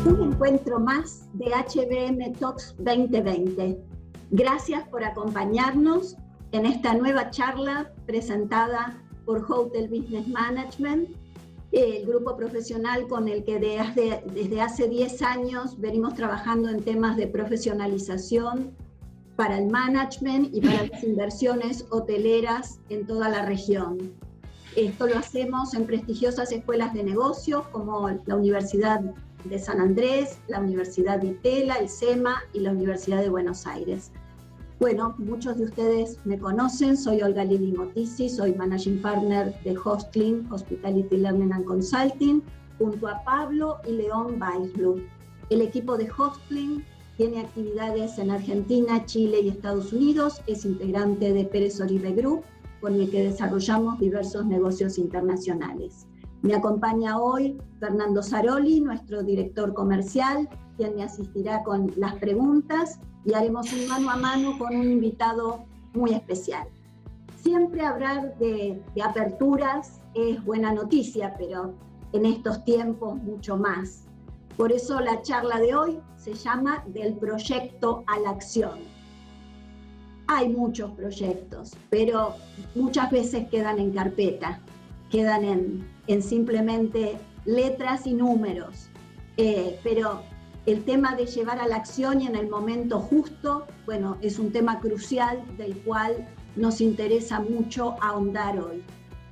Un encuentro más de HBM Talks 2020. Gracias por acompañarnos en esta nueva charla presentada por Hotel Business Management, el grupo profesional con el que desde hace 10 años venimos trabajando en temas de profesionalización para el management y para las inversiones hoteleras en toda la región. Esto lo hacemos en prestigiosas escuelas de negocios como la Universidad de San Andrés, la Universidad de Itela, el SEMA y la Universidad de Buenos Aires. Bueno, muchos de ustedes me conocen, soy Olga Lili Motisi, soy Managing Partner de Hostling, Hospitality Learning and Consulting, junto a Pablo y León Weisblut. El equipo de Hostling tiene actividades en Argentina, Chile y Estados Unidos, es integrante de Pérez Oribe Group, con el que desarrollamos diversos negocios internacionales. Me acompaña hoy Fernando Zaroli, nuestro director comercial, quien me asistirá con las preguntas y haremos un mano a mano con un invitado muy especial. Siempre hablar de aperturas es buena noticia, pero en estos tiempos mucho más. Por eso la charla de hoy se llama Del proyecto a la acción. Hay muchos proyectos, pero muchas veces quedan en carpeta, quedan en simplemente letras y números. Pero el tema de llevar a la acción y en el momento justo, bueno, es un tema crucial del cual nos interesa mucho ahondar hoy.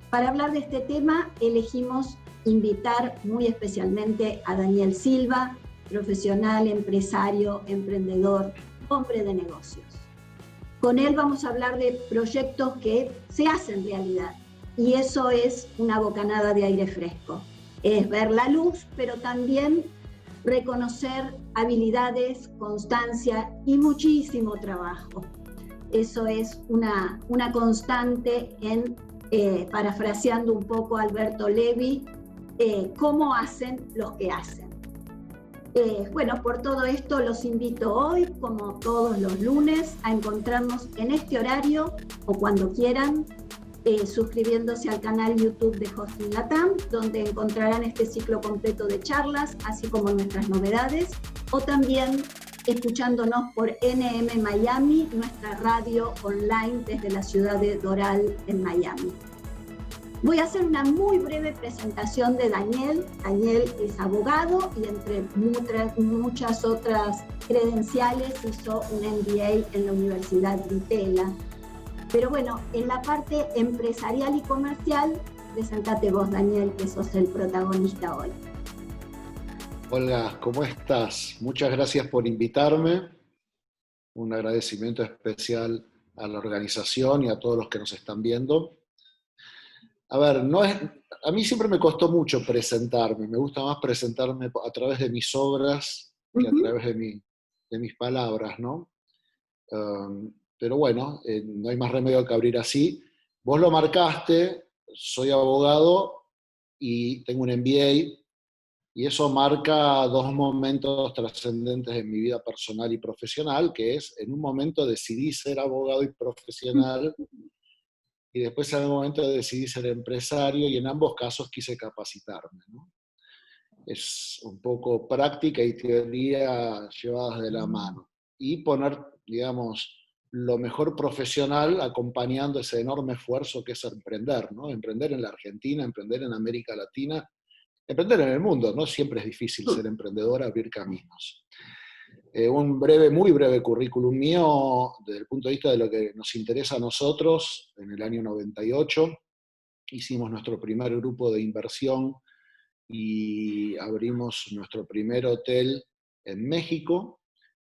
Para hablar de este tema, elegimos invitar muy especialmente a Daniel Silva, profesional, empresario, emprendedor, hombre de negocios. Con él vamos a hablar de proyectos que se hacen realidad, y eso es una bocanada de aire fresco. Es ver la luz, pero también reconocer habilidades, constancia y muchísimo trabajo. Eso es una constante en, parafraseando un poco a Alberto Levi, cómo hacen los que hacen. Bueno, por todo esto los invito hoy, como todos los lunes, a encontrarnos en este horario o cuando quieran, suscribiéndose al canal YouTube de Hostling Latam, donde encontrarán este ciclo completo de charlas, así como nuestras novedades, o también escuchándonos por NM Miami, nuestra radio online desde la ciudad de Doral, en Miami. Voy a hacer una muy breve presentación de Daniel. Daniel es abogado y entre muchas otras credenciales hizo un MBA en la Universidad de Itela. Pero bueno, en la parte empresarial y comercial, presentate vos, Daniel, que sos el protagonista hoy. Olga, ¿cómo estás? Muchas gracias por invitarme. Un agradecimiento especial a la organización y a todos los que nos están viendo. A ver, a mí siempre me costó mucho presentarme. Me gusta más presentarme a través de mis obras que a través de mis palabras, ¿no? Pero bueno, no hay más remedio que abrir así. Vos lo marcaste, soy abogado y tengo un MBA, y eso marca dos momentos trascendentes en mi vida personal y profesional, que es, en un momento decidí ser abogado y profesional, y después en un momento decidí ser empresario, y en ambos casos quise capacitarme, ¿no? Es un poco práctica y teoría llevadas de la mano. Y poner, digamos, lo mejor profesional acompañando ese enorme esfuerzo que es emprender, ¿no? Emprender en la Argentina, emprender en América Latina, emprender en el mundo, ¿no? Siempre es difícil ser emprendedor, abrir caminos. Un muy breve currículum mío desde el punto de vista de lo que nos interesa a nosotros. En el año 98 hicimos nuestro primer grupo de inversión y abrimos nuestro primer hotel en México,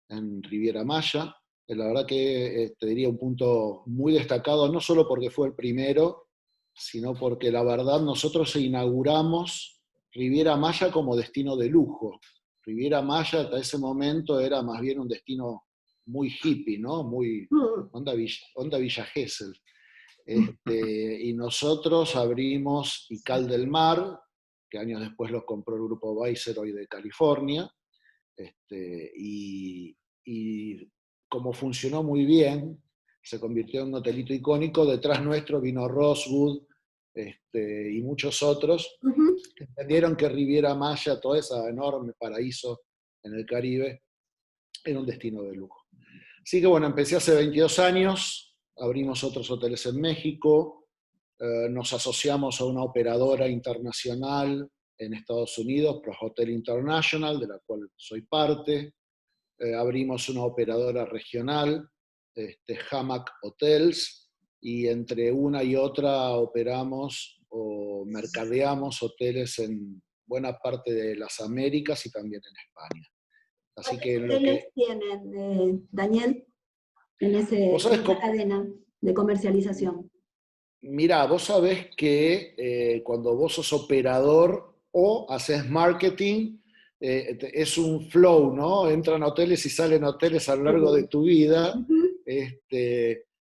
en Riviera Maya. La verdad que te diría un punto muy destacado, no solo porque fue el primero, sino porque la verdad nosotros inauguramos Riviera Maya como destino de lujo. Riviera Maya hasta ese momento era más bien un destino muy hippie, ¿no? Muy onda Villa Gesell. Y nosotros abrimos Ical del Mar, que años después los compró el grupo Viceroy de California, y como funcionó muy bien, se convirtió en un hotelito icónico. Detrás nuestro vino Rosewood y muchos otros, entendieron que Riviera Maya, todo ese enorme paraíso en el Caribe, en un destino de lujo. Así que bueno, empecé hace 22 años, abrimos otros hoteles en México, nos asociamos a una operadora internacional en Estados Unidos, ProHotel International, de la cual soy parte. Abrimos una operadora regional, Hammock Hotels, y entre una y otra operamos o mercadeamos hoteles en buena parte de las Américas y también en España. Así que ¿Qué hoteles tienen, Daniel, en esa cadena de comercialización? Mira, vos sabés que cuando vos sos operador o haces marketing, es un flow, ¿no? Entran hoteles y salen hoteles a lo largo de tu vida.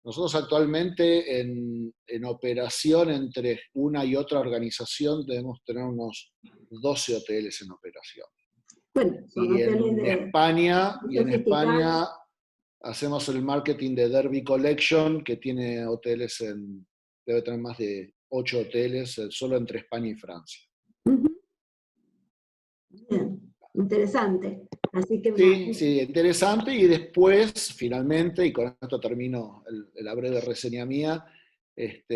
Nosotros actualmente en operación entre una y otra organización debemos tener unos 12 hoteles en operación. Bueno, y en España hacemos el marketing de Derby Collection, que tiene hoteles debe tener más de 8 hoteles solo entre España y Francia. Bien, interesante. Así que sí, interesante. Y después, finalmente, y con esto termino la breve reseña mía,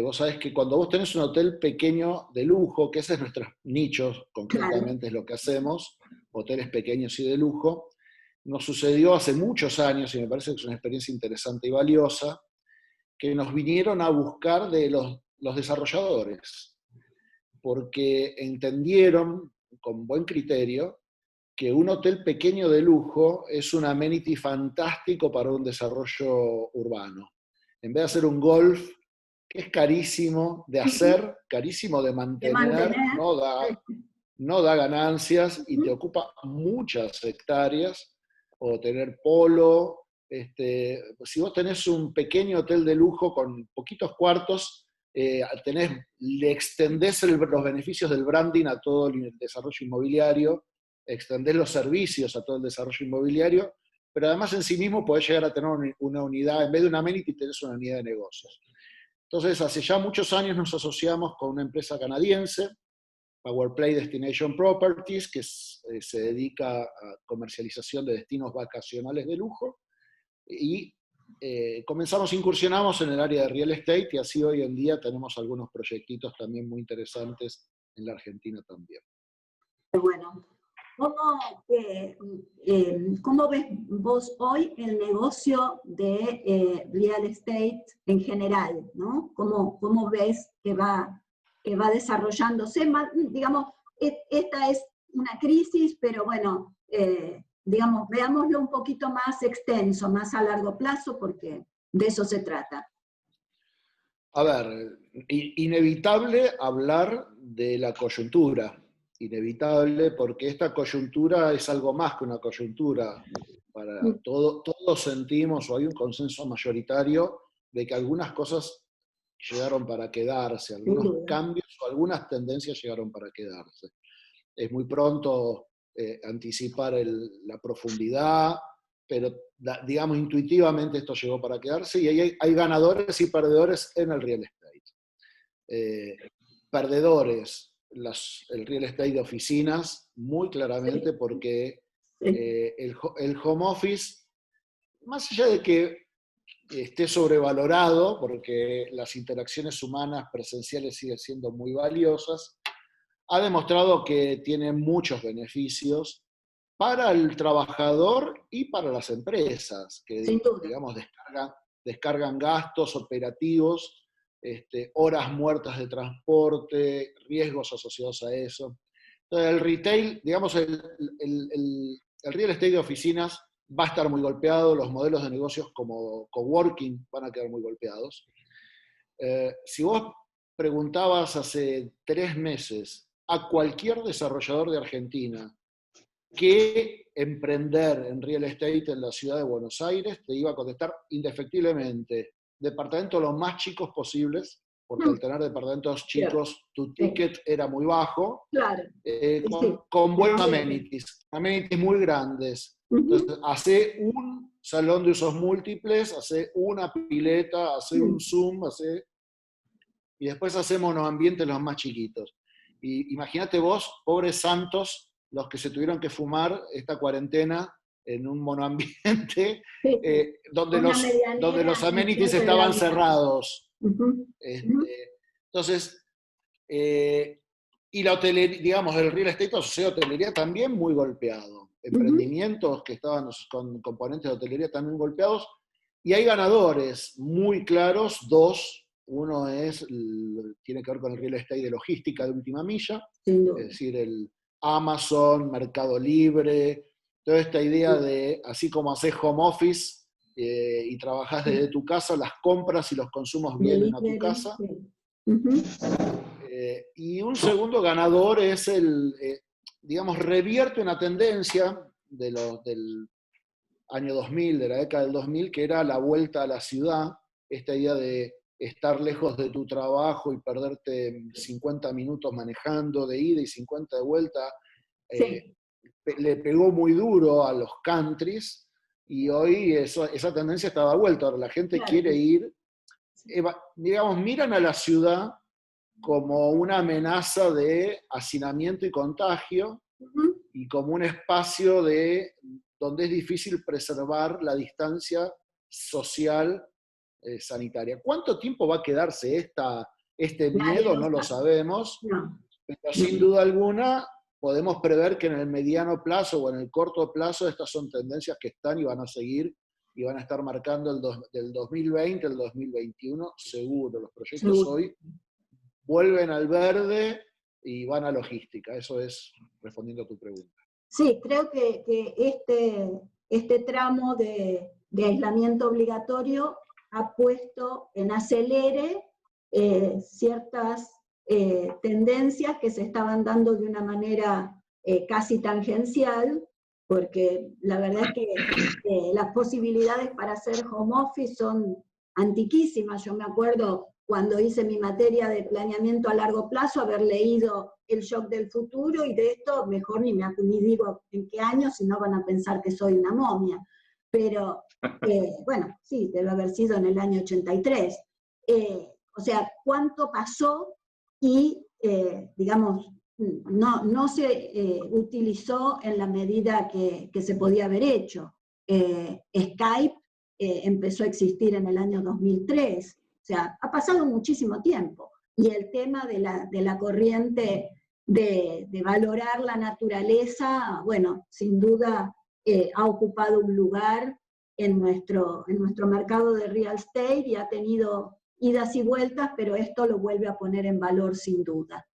vos sabés que cuando vos tenés un hotel pequeño de lujo, que ese es nuestro nicho, concretamente es lo que hacemos, hoteles pequeños y de lujo, nos sucedió hace muchos años, y me parece que es una experiencia interesante y valiosa, que nos vinieron a buscar de los desarrolladores, porque entendieron, con buen criterio, que un hotel pequeño de lujo es un amenity fantástico para un desarrollo urbano. En vez de hacer un golf, que es carísimo de hacer, carísimo de mantener, no da ganancias y te ocupa muchas hectáreas, o tener polo. Si vos tenés un pequeño hotel de lujo con poquitos cuartos, le extendés los beneficios del branding a todo el desarrollo inmobiliario, extendés los servicios a todo el desarrollo inmobiliario, pero además en sí mismo podés llegar a tener una unidad, en vez de una amenity tenés una unidad de negocios. Entonces, hace ya muchos años nos asociamos con una empresa canadiense, PowerPlay Destination Properties, que se dedica a comercialización de destinos vacacionales de lujo, y incursionamos en el área de real estate, y así hoy en día tenemos algunos proyectitos también muy interesantes en la Argentina también. Bueno, ¿cómo ves vos hoy el negocio de real estate en general, ¿no? ¿Cómo ves que va desarrollándose? Digamos, esta es una crisis, pero bueno, digamos, veámoslo un poquito más extenso, más a largo plazo, porque de eso se trata. A ver, inevitable hablar de la coyuntura. Inevitable, porque esta coyuntura es algo más que una coyuntura. Todos sentimos, o hay un consenso mayoritario, de que algunas cosas llegaron para quedarse, algunos cambios o algunas tendencias llegaron para quedarse. Es muy pronto anticipar la profundidad, pero digamos intuitivamente esto llegó para quedarse, y hay ganadores y perdedores en el real estate. Perdedores, el real estate de oficinas, muy claramente, porque el home office, más allá de que esté sobrevalorado, porque las interacciones humanas presenciales siguen siendo muy valiosas, ha demostrado que tiene muchos beneficios para el trabajador y para las empresas, que digamos descargan gastos operativos, horas muertas de transporte, riesgos asociados a eso. Entonces, el retail, digamos, el real estate de oficinas va a estar muy golpeado, los modelos de negocios como coworking van a quedar muy golpeados. Si vos preguntabas hace 3 meses a cualquier desarrollador de Argentina qué emprender en real estate en la ciudad de Buenos Aires, te iba a contestar indefectiblemente: departamentos lo más chicos posibles, porque al tener departamentos chicos, tu ticket era muy bajo, con buenos amenities muy grandes. Entonces, hace un salón de usos múltiples, hace una pileta, hace un Zoom, y después hacemos unos ambientes los más chiquitos. Y imagínate vos, pobres santos, los que se tuvieron que fumar esta cuarentena en un monoambiente Sí, sí. donde Una donde medianera los en amenities 15 estaban grados. cerrados. Ujú, ujú. Entonces, y la hotelería, digamos, el real estate asociado a hotelería también muy golpeado. Ujú. Emprendimientos que estaban con componentes de hotelería también golpeados. Y hay ganadores muy claros, dos. Uno tiene que ver con el real estate de logística de última milla, Sin es duda. decir, el Amazon, Mercado Libre, toda esta idea de, así como haces home office y trabajás desde tu casa, las compras y los consumos vienen a tu Delivery, casa. sí. Ujú. Y un segundo ganador es digamos, revierte una tendencia del año 2000, de la década del 2000, que era la vuelta a la ciudad, esta idea de estar lejos de tu trabajo y perderte 50 minutos manejando de ida y 50 de vuelta, Sí, le pegó muy duro a los countries, y hoy esa tendencia está de vuelta. Ahora la gente claro. quiere ir, digamos, miran a la ciudad como una amenaza de hacinamiento y contagio, Ujú. y como un espacio donde es difícil preservar la distancia social sanitaria. ¿Cuánto tiempo va a quedarse este Nadie miedo? lo No lo sabe. sabemos, No, pero sin no. duda alguna podemos prever que en el mediano plazo o en el corto plazo estas son tendencias que están y van a seguir y van a estar marcando del 2020 al 2021 seguro. Los proyectos Seguro. hoy vuelven al verde y van a logística. Eso es respondiendo a tu pregunta. Sí, creo que este tramo de aislamiento obligatorio ha puesto en acelere ciertas tendencias que se estaban dando de una manera casi tangencial, porque la verdad es que las posibilidades para hacer home office son antiquísimas. Yo me acuerdo cuando hice mi materia de planeamiento a largo plazo, haber leído El shock del futuro, y de esto mejor ni digo en qué año, si no van a pensar que soy una momia. Pero, bueno, sí, debe haber sido en el año 83. O sea, ¿cuánto pasó? Y, digamos, no se utilizó en la medida que se podía haber hecho. Skype empezó a existir en el año 2003. O sea, ha pasado muchísimo tiempo. Y el tema de la corriente de valorar la naturaleza, bueno, sin duda ha ocupado un lugar en nuestro mercado de real estate y ha tenido idas y vueltas, pero esto lo vuelve a poner en valor sin duda.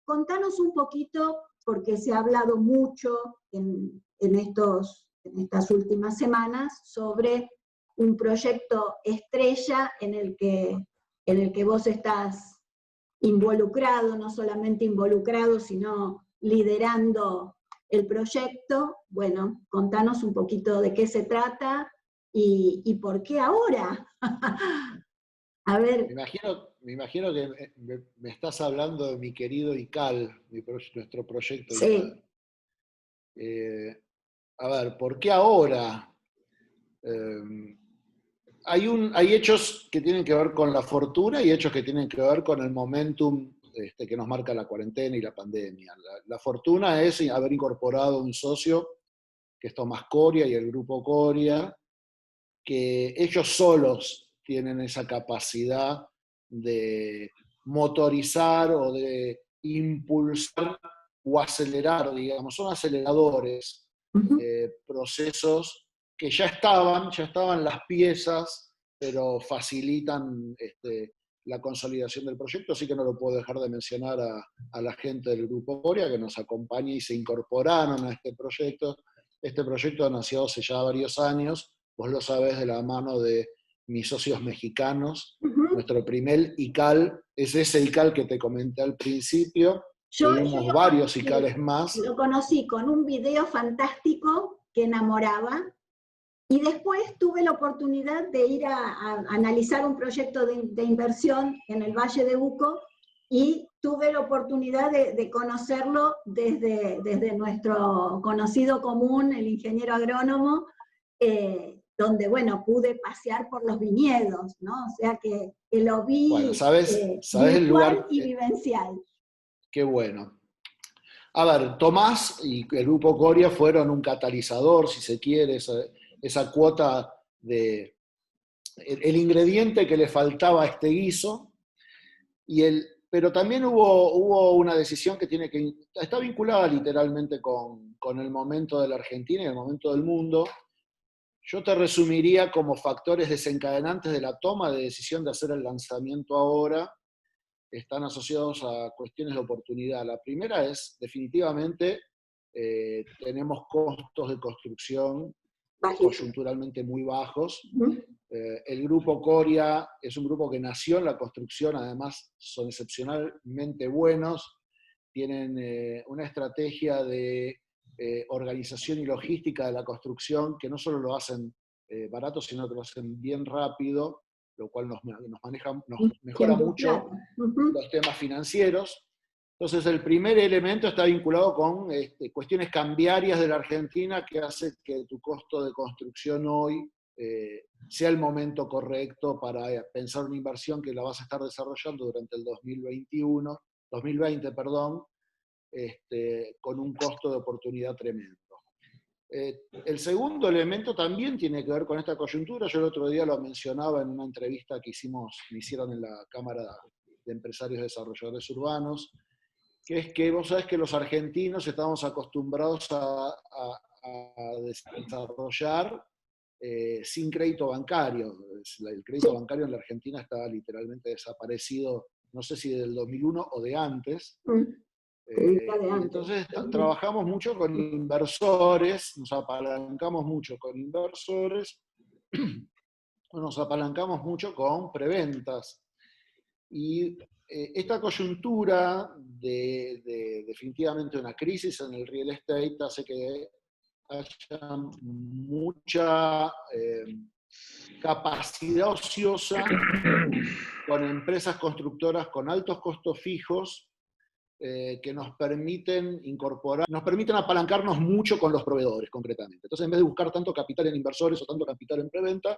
Contanos un poquito, porque se ha hablado mucho en estas últimas semanas sobre un proyecto estrella en el que vos estás involucrado, no solamente involucrado, sino liderando el proyecto. Bueno, contanos un poquito de qué se trata y por qué ahora. A ver. Me imagino que me estás hablando de mi querido ICAL, nuestro proyecto Sí. ICAL. A ver, ¿por qué ahora? Hay hechos que tienen que ver con la fortuna y hechos que tienen que ver con el momentum que nos marca la cuarentena y la pandemia. La fortuna es haber incorporado un socio, que es Tomás Coria y el grupo Coria, que ellos solos tienen esa capacidad de motorizar o de impulsar o acelerar, digamos, son aceleradores, Uh-huh. procesos que ya estaban las piezas, pero facilitan la consolidación del proyecto, así que no lo puedo dejar de mencionar a la gente del Grupo Coria que nos acompaña y se incorporaron a este proyecto. Este proyecto nació hace ya varios años, vos lo sabés, de la mano de mis socios mexicanos. Uh-huh. Nuestro primer ICAL es ese ICAL que te comenté al principio. Yo Tuvimos varios ICALes más. lo conocí con un video fantástico que enamoraba, y después tuve la oportunidad de ir a analizar un proyecto de inversión en el Valle de Uco, y tuve la oportunidad de conocerlo desde nuestro conocido común, el ingeniero agrónomo, donde, bueno, pude pasear por los viñedos, ¿no? O sea que lo vi Bueno, ¿sabes el virtual lugar? y vivencial. Qué bueno. A ver, Tomás y el Grupo Coria fueron un catalizador, si se quiere, esa cuota de el ingrediente que le faltaba a este guiso, pero también hubo una decisión que está vinculada literalmente con el momento de la Argentina y el momento del mundo. Yo te resumiría como factores desencadenantes de la toma de decisión de hacer el lanzamiento ahora, están asociados a cuestiones de oportunidad. La primera es, definitivamente, tenemos costos de construcción coyunturalmente muy bajos. El Grupo Coria es un grupo que nació en la construcción, además son excepcionalmente buenos, tienen una estrategia de organización y logística de la construcción que no solo lo hacen barato, sino que lo hacen bien rápido, lo cual nos mejora mucho los temas financieros. Entonces, el primer elemento está vinculado con cuestiones cambiarias de la Argentina que hace que tu costo de construcción hoy sea el momento correcto para pensar una inversión que la vas a estar desarrollando durante el 2020, con un costo de oportunidad tremendo. El segundo elemento también tiene que ver con esta coyuntura. Yo el otro día lo mencionaba en una entrevista que me hicieron en la Cámara de Empresarios Desarrolladores Urbanos, que es que vos sabés que los argentinos estamos acostumbrados a desarrollar sin crédito bancario. El crédito bancario en la Argentina está literalmente desaparecido, no sé si del 2001 o de antes. Entonces trabajamos mucho con inversores, nos apalancamos mucho con inversores, nos apalancamos mucho con preventas. Y esta coyuntura de definitivamente una crisis en el real estate hace que haya mucha capacidad ociosa con empresas constructoras con altos costos fijos que nos permiten apalancarnos mucho con los proveedores, concretamente. Entonces, en vez de buscar tanto capital en inversores o tanto capital en preventa,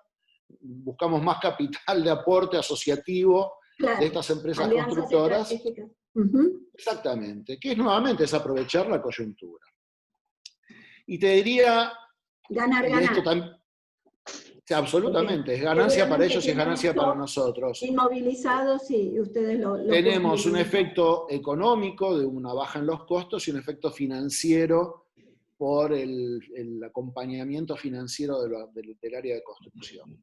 buscamos más capital de aporte asociativo de estas empresas constructoras. Exactamente, que es nuevamente aprovechar la coyuntura. Y te diría... Ganar. Absolutamente, es ganancia para ellos y es ganancia para nosotros. Inmovilizados, sí, ustedes lo tenemos un efecto económico de una baja en los costos y un efecto financiero por el acompañamiento financiero del área de construcción.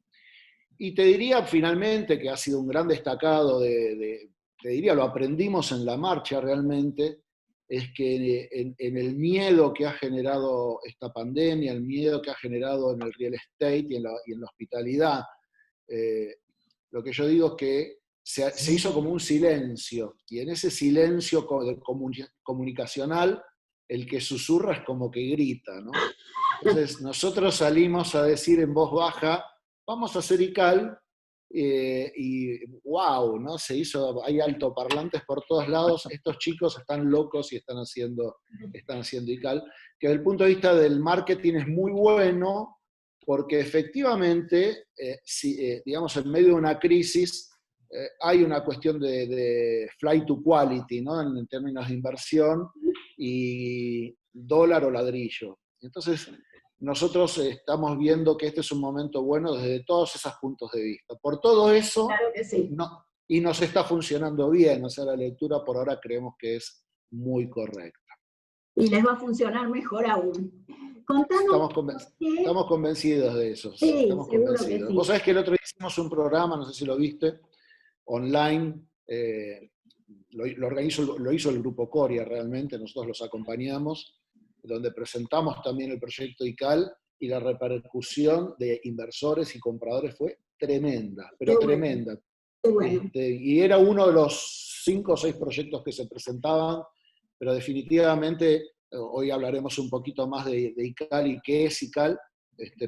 Y te diría finalmente que ha sido un gran destacado te diría, lo aprendimos en la marcha realmente, es que en el miedo que ha generado esta pandemia, el miedo que ha generado en el real estate y en la hospitalidad, lo que yo digo es que se hizo como un silencio, y en ese silencio comunicacional, el que susurra es como que grita, ¿no? Entonces nosotros salimos a decir en voz baja, vamos a hacer ICAL, y wow, ¿no? Hay altoparlantes por todos lados, estos chicos están locos y están haciendo ICAL, que desde el punto de vista del marketing es muy bueno, porque efectivamente, digamos, en medio de una crisis, hay una cuestión de flight to quality, ¿no? En términos de inversión, y dólar o ladrillo. Entonces, nosotros estamos viendo que este es un momento bueno desde todos esos puntos de vista. Por todo eso, claro que sí. Y nos está funcionando bien, o sea, la lectura por ahora creemos que es muy correcta. Y les va a funcionar mejor aún. Contanos estamos convencidos de eso. Sí, estamos convencidos. Que sí. Vos sabés que el otro día hicimos un programa, no sé si lo viste, online, lo hizo el Grupo Coria realmente, nosotros los acompañamos, donde presentamos también el proyecto ICAL, y la repercusión de inversores y compradores fue tremenda, pero tremenda. Bueno. Y era uno de los 5 o 6 proyectos que se presentaban, pero definitivamente, hoy hablaremos un poquito más de ICAL y qué es ICAL,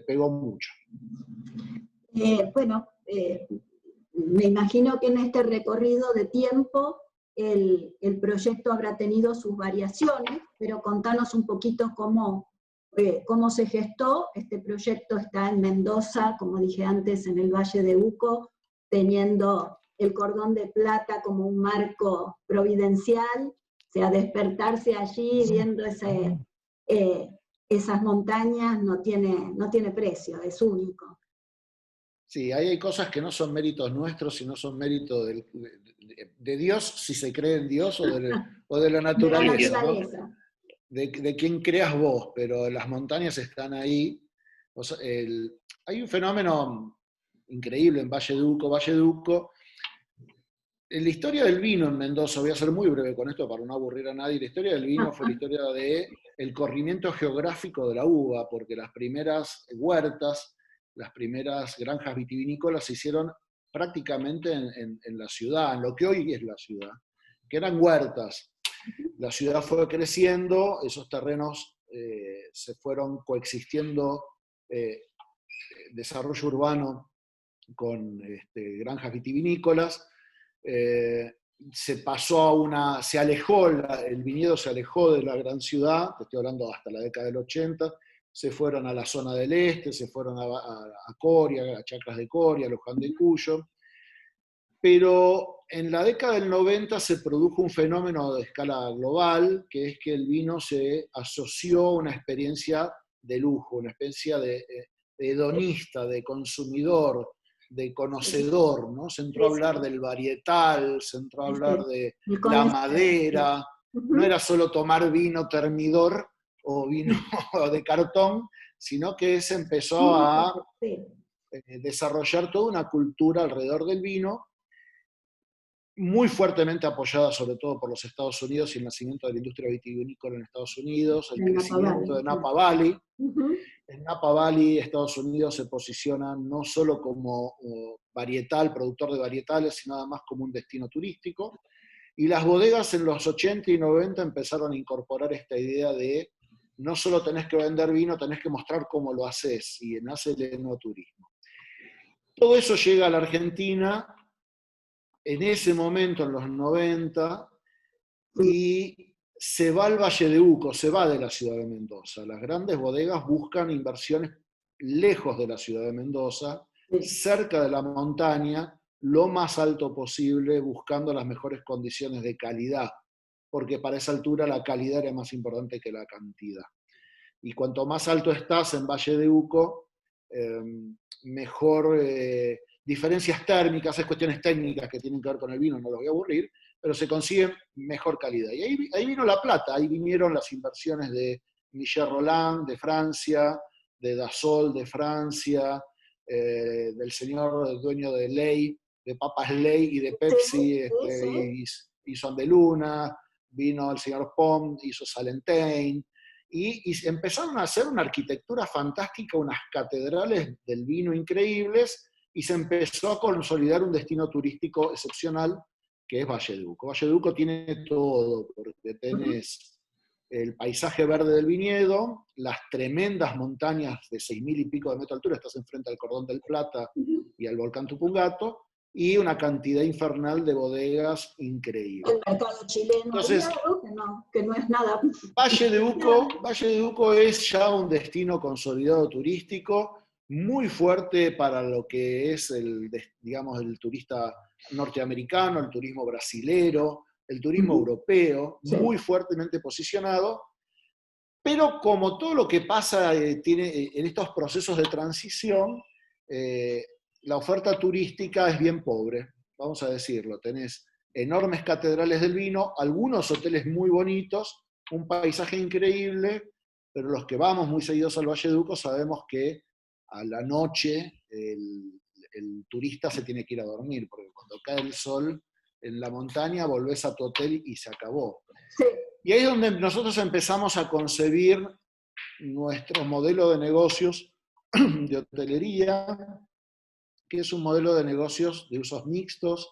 pegó mucho. Me imagino que en este recorrido de tiempo el proyecto habrá tenido sus variaciones, pero contanos un poquito cómo se gestó. Este proyecto está en Mendoza, como dije antes, en el Valle de Uco, teniendo el Cordón de Plata como un marco providencial, O sea, despertarse allí viendo esas montañas no tiene precio, es único. Sí, ahí hay cosas que no son méritos nuestros, sino son méritos de Dios, si se cree en Dios, o de la naturaleza, ¿no? De quién creas vos, pero las montañas están ahí. O sea, hay un fenómeno increíble en Valle Duco. En la historia del vino en Mendoza, voy a ser muy breve con esto para no aburrir a nadie, la historia del vino fue la historia del corrimiento geográfico de la uva, porque las primeras huertas, las primeras granjas vitivinícolas se hicieron prácticamente en la ciudad, en lo que hoy es la ciudad, que eran huertas. La ciudad fue creciendo, esos terrenos se fueron coexistiendo, desarrollo urbano con granjas vitivinícolas. Se alejó, el viñedo se alejó de la gran ciudad, te estoy hablando hasta la década del 80, se fueron a la zona del este, se fueron a Coria, a Chacras de Coria, a Luján de Cuyo, pero en la década del 90 se produjo un fenómeno de escala global, que es que el vino se asoció a una experiencia de lujo, una experiencia de hedonista, de consumidor, de conocedor, ¿no? Se entró a hablar del varietal, se entró a hablar de la madera, no era solo tomar vino termidor o vino de cartón, sino que se empezó a desarrollar toda una cultura alrededor del vino, muy fuertemente apoyada sobre todo por los Estados Unidos y el nacimiento de la industria vitivinícola en Estados Unidos, el crecimiento de Napa Valley. En Napa Valley, Estados Unidos se posiciona no solo como varietal, productor de varietales, sino además como un destino turístico. Y las bodegas en los 80 y 90 empezaron a incorporar esta idea de no solo tenés que vender vino, tenés que mostrar cómo lo haces, y nace el enoturismo. Todo eso llega a la Argentina en ese momento, en los 90, y se va al Valle de Uco, se va de la ciudad de Mendoza. Las grandes bodegas buscan inversiones lejos de la ciudad de Mendoza, cerca de la montaña, lo más alto posible, buscando las mejores condiciones de calidad, porque para esa altura la calidad era más importante que la cantidad. Y cuanto más alto estás en Valle de Uco, mejor diferencias térmicas, es cuestiones técnicas que tienen que ver con el vino, no los voy a aburrir, pero se consigue mejor calidad. Y ahí vino la plata, ahí vinieron las inversiones de Michel Rolland de Francia, de Dassault de Francia, del señor dueño de Ley, de Papas Ley y de Pepsi, y Son de Luna, vino el señor Pom, hizo Salentain, y empezaron a hacer una arquitectura fantástica, unas catedrales del vino increíbles, y se empezó a consolidar un destino turístico excepcional, que es Valle de Uco. Valle de Uco tiene todo, porque tenés el paisaje verde del viñedo, las tremendas montañas de 6.000 y pico de metros de altura, estás enfrente al Cordón del Plata y al volcán Tupungato, y una cantidad infernal de bodegas increíbles. El mercado chileno. Entonces, que no es nada. Valle de Uco es ya un destino consolidado turístico, muy fuerte para lo que es el turista norteamericano, el turismo brasilero, el turismo europeo, muy fuertemente posicionado, pero como todo lo que pasa tiene en estos procesos de transición, la oferta turística es bien pobre, vamos a decirlo. Tenés enormes catedrales del vino, algunos hoteles muy bonitos, un paisaje increíble, pero los que vamos muy seguidos al Valle de Uco sabemos que a la noche el turista se tiene que ir a dormir, porque cuando cae el sol en la montaña volvés a tu hotel y se acabó. Sí. Y ahí es donde nosotros empezamos a concebir nuestro modelo de negocios de hotelería, que es un modelo de negocios de usos mixtos.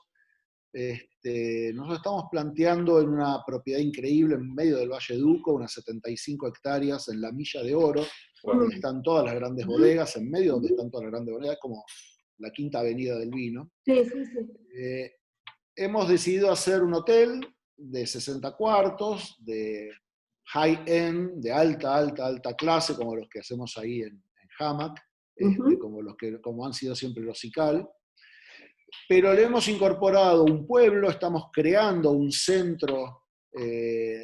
Nosotros estamos planteando en una propiedad increíble en medio del Valle de Uco, unas 75 hectáreas en la Milla de Oro, donde están todas las grandes bodegas, en medio donde están todas las grandes bodegas, como la quinta avenida del vino. Sí. Hemos decidido hacer un hotel de 60 cuartos, de high-end, de alta clase, como los que hacemos ahí en Hamac, como han sido siempre los Cical. Pero le hemos incorporado un pueblo, estamos creando un centro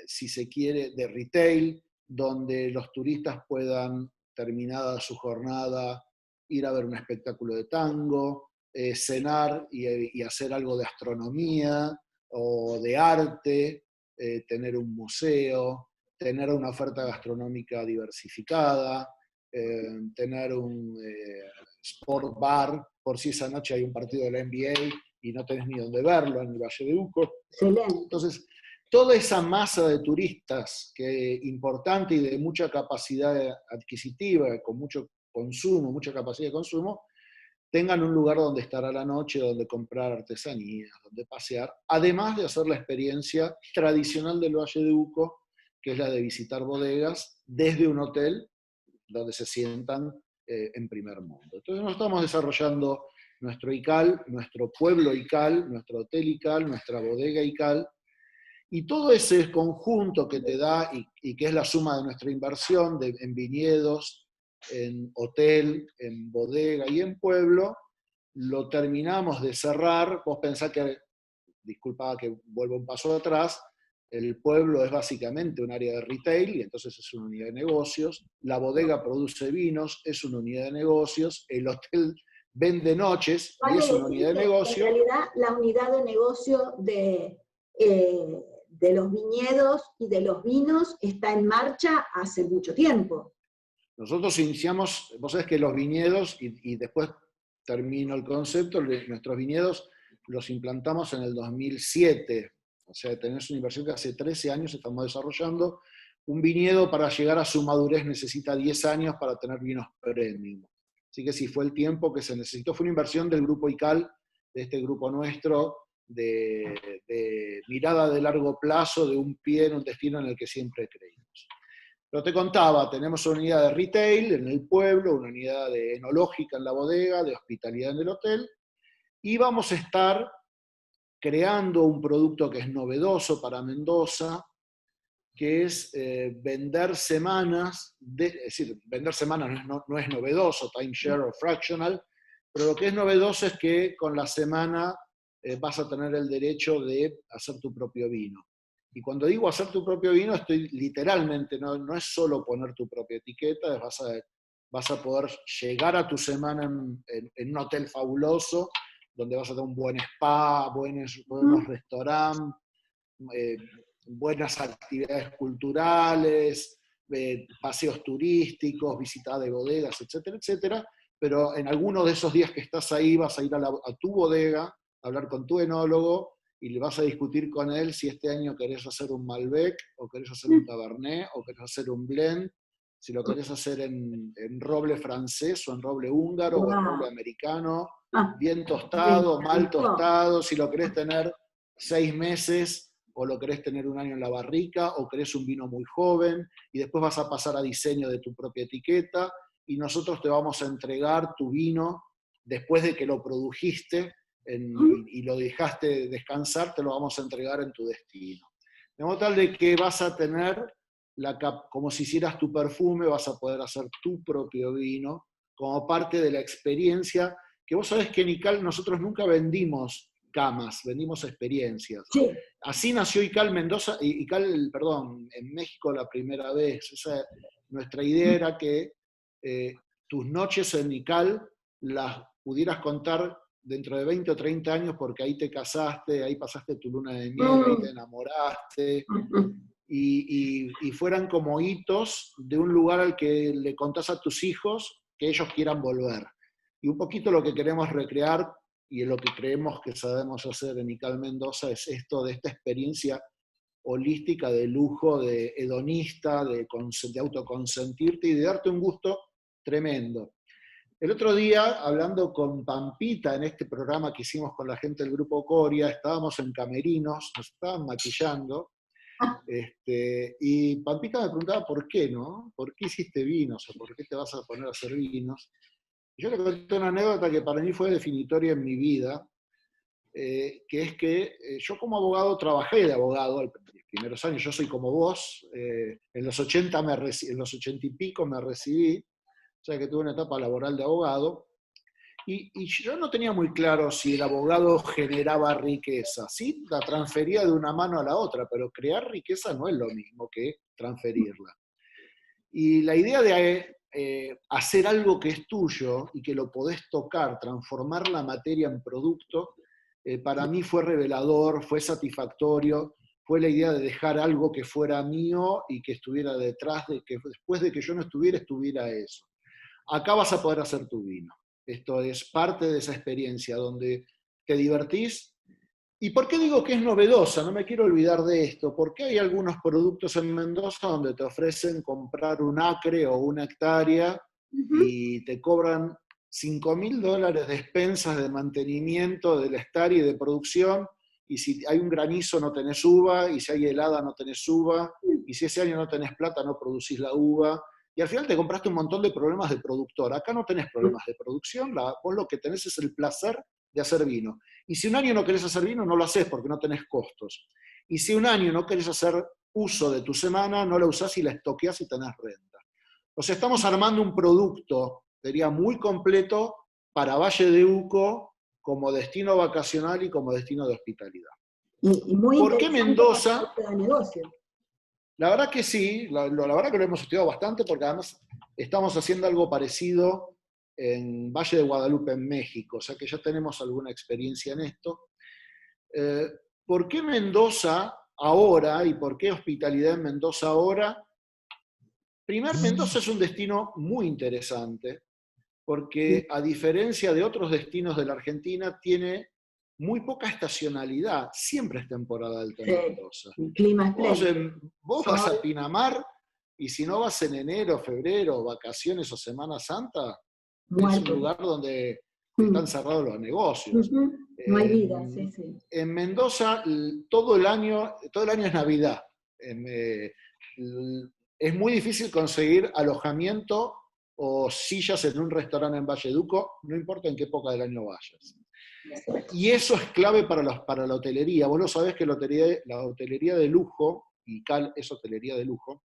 si se quiere, de retail, donde los turistas puedan, terminada su jornada, ir a ver un espectáculo de tango, cenar y hacer algo de astronomía o de arte, tener un museo, tener una oferta gastronómica diversificada, tener un sport bar, por si esa noche hay un partido de la NBA y no tenés ni dónde verlo en el Valle de Uco. Excelente. Entonces, toda esa masa de turistas importante y de mucha capacidad adquisitiva, con mucho consumo, mucha capacidad de consumo, tengan un lugar donde estar a la noche, donde comprar artesanías, donde pasear, además de hacer la experiencia tradicional del Valle de Uco, que es la de visitar bodegas desde un hotel donde se sientan en primer mundo. Entonces nos estamos desarrollando nuestro ICAL, nuestro pueblo ICAL, nuestro hotel ICAL, nuestra bodega ICAL, y todo ese conjunto que te da y que es la suma de nuestra inversión en viñedos, en hotel, en bodega y en pueblo, lo terminamos de cerrar. Vos pensás que, disculpa que vuelvo un paso atrás, el pueblo es básicamente un área de retail y entonces es una unidad de negocios, la bodega produce vinos, es una unidad de negocios, el hotel vende noches y es una unidad de negocio. En realidad la unidad de negocio de los viñedos y de los vinos está en marcha hace mucho tiempo. Nosotros iniciamos, vos sabés que los viñedos, y después termino el concepto, nuestros viñedos los implantamos en el 2007, o sea, tenés una inversión que hace 13 años estamos desarrollando. Un viñedo para llegar a su madurez necesita 10 años para tener vinos premium. Así que sí, fue el tiempo que se necesitó, fue una inversión del grupo ICAL, de este grupo nuestro, de mirada de largo plazo, de un pie en un destino en el que siempre creímos. Pero te contaba, tenemos una unidad de retail en el pueblo, una unidad de enológica en la bodega, de hospitalidad en el hotel, y vamos a estar creando un producto que es novedoso para Mendoza, que es vender semanas, es decir, vender semanas no es novedoso, timeshare o fractional, pero lo que es novedoso es que con la semana vas a tener el derecho de hacer tu propio vino. Y cuando digo hacer tu propio vino, estoy literalmente, no es solo poner tu propia etiqueta, vas a poder llegar a tu semana en un hotel fabuloso, donde vas a tener un buen spa, buenos restaurantes, buenas actividades culturales, paseos turísticos, visita de bodegas, etcétera, etcétera. Pero en alguno de esos días que estás ahí vas a ir a tu bodega, a hablar con tu enólogo, y le vas a discutir con él si este año querés hacer un Malbec, o querés hacer un Cabernet, o querés hacer un blend, si lo querés hacer en roble francés, o en roble húngaro, o en roble americano, bien tostado, mal tostado, si lo querés tener 6 meses, o lo querés tener un año en la barrica, o querés un vino muy joven, y después vas a pasar a diseño de tu propia etiqueta, y nosotros te vamos a entregar tu vino después de que lo produjiste, y lo dejaste descansar, te lo vamos a entregar en tu destino. De modo tal de que vas a tener, como si hicieras tu perfume, vas a poder hacer tu propio vino, como parte de la experiencia, que vos sabés que en ICAL nosotros nunca vendimos camas, vendimos experiencias. Sí. Así nació ICAL Mendoza, perdón, en México la primera vez. Nuestra idea era que tus noches en ICAL las pudieras contar dentro de 20 o 30 años, porque ahí te casaste, ahí pasaste tu luna de miel, ahí te enamoraste, y fueran como hitos de un lugar al que le contás a tus hijos que ellos quieran volver. Y un poquito lo que queremos recrear, y es lo que creemos que sabemos hacer en ICAL Mendoza, es esto de esta experiencia holística de lujo, de hedonista, de autoconsentirte y de darte un gusto tremendo. El otro día, hablando con Pampita en este programa que hicimos con la gente del Grupo Coria, estábamos en camerinos, nos estaban maquillando, y Pampita me preguntaba por qué, ¿no? ¿Por qué hiciste vinos? ¿O por qué te vas a poner a hacer vinos? Y yo le conté una anécdota que para mí fue definitoria en mi vida, que es que yo como abogado trabajé de abogado los primeros años. Yo soy como vos, en los 80 y pico me recibí, o sea que tuve una etapa laboral de abogado, Y yo no tenía muy claro si el abogado generaba riqueza. Sí, la transfería de una mano a la otra, pero crear riqueza no es lo mismo que transferirla. Y la idea de hacer algo que es tuyo y que lo podés tocar, transformar la materia en producto, para mí fue revelador, fue satisfactorio, fue la idea de dejar algo que fuera mío y que estuviera detrás, de que después de que yo no estuviera, estuviera eso. Acá vas a poder hacer tu vino. Esto es parte de esa experiencia donde te divertís. ¿Y por qué digo que es novedosa? No me quiero olvidar de esto, porque hay algunos productos en Mendoza donde te ofrecen comprar un acre o una hectárea y te cobran $5.000 de expensas de mantenimiento del hectárea y de producción, y si hay un granizo no tenés uva, y si hay helada no tenés uva, y si ese año no tenés plata no producís la uva, y al final te compraste un montón de problemas de productor. Acá no tenés problemas de producción, vos lo que tenés es el placer de hacer vino. Y si un año no querés hacer vino, no lo haces porque no tenés costos. Y si un año no querés hacer uso de tu semana, no la usás y la estoqueás y tenés renta. O sea, estamos armando un producto, diría, muy completo para Valle de Uco como destino vacacional y como destino de hospitalidad. Y muy ¿Por qué Mendoza? para el negocio. La verdad que sí, la verdad que lo hemos estudiado bastante porque además estamos haciendo algo parecido en Valle de Guadalupe, en México, o sea que ya tenemos alguna experiencia en esto. ¿Por qué Mendoza ahora y por qué hospitalidad en Mendoza ahora? Primero, Mendoza es un destino muy interesante porque a diferencia de otros destinos de la Argentina tiene muy poca estacionalidad, siempre es temporada alta en Mendoza. El clima es Vos vas a Pinamar y si no vas en enero, febrero, vacaciones o Semana Santa, es un lugar donde están cerrados los negocios. No hay vida, sí. En Mendoza todo el año es Navidad. Es muy difícil conseguir alojamiento o sillas en un restaurante en Valleduco, no importa en qué época del año vayas. Y eso es clave para la hotelería. Vos lo sabés que la hotelería de lujo, y Cal es hotelería de lujo,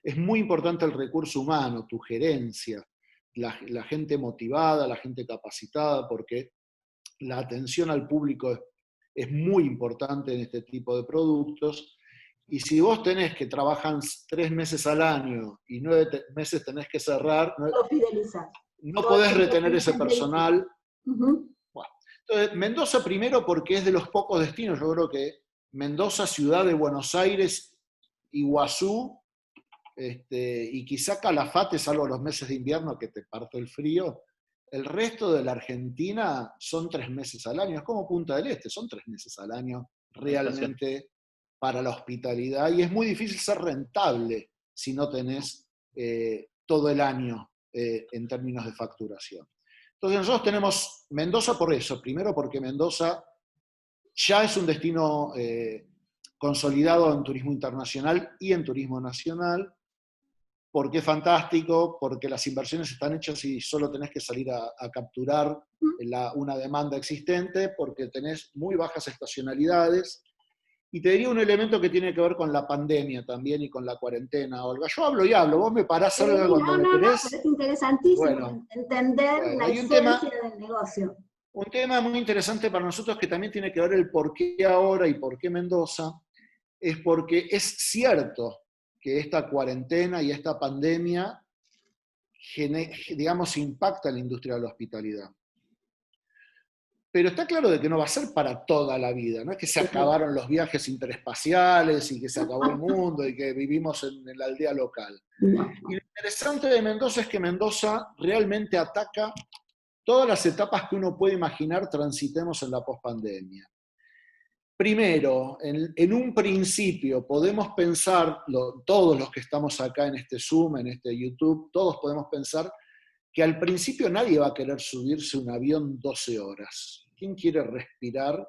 es muy importante el recurso humano, tu gerencia, la gente motivada, la gente capacitada, porque la atención al público es muy importante en este tipo de productos. Y si vos tenés que trabajar 3 meses al año y 9 meses tenés que cerrar, no podés retener ese personal. Bueno, entonces, Mendoza primero porque es de los pocos destinos, yo creo que Mendoza, Ciudad de Buenos Aires, Iguazú, y quizá Calafate, salvo los meses de invierno que te parte el frío, el resto de la Argentina son 3 meses al año, es como Punta del Este, son 3 meses al año realmente para la hospitalidad, y es muy difícil ser rentable si no tenés todo el año en términos de facturación. Entonces nosotros tenemos Mendoza por eso, primero porque Mendoza ya es un destino consolidado en turismo internacional y en turismo nacional, porque es fantástico, porque las inversiones están hechas y solo tenés que salir a capturar una demanda existente, porque tenés muy bajas estacionalidades. Y te diría un elemento que tiene que ver con la pandemia también y con la cuarentena, Olga. Yo hablo y hablo, vos me parás algo cuando me querés. No, es interesantísimo entender la esencia del negocio. Un tema muy interesante para nosotros que también tiene que ver el por qué ahora y por qué Mendoza, es porque es cierto que esta cuarentena y esta pandemia, digamos, impacta en la industria de la hospitalidad. Pero está claro de que no va a ser para toda la vida, no es que se acabaron los viajes interespaciales y que se acabó el mundo y que vivimos en la aldea local. Y lo interesante de Mendoza es que Mendoza realmente ataca todas las etapas que uno puede imaginar transitemos en la pospandemia. Primero, en un principio podemos pensar, todos los que estamos acá en este Zoom, en este YouTube, todos podemos pensar que al principio nadie va a querer subirse un avión 12 horas. ¿Quién quiere respirar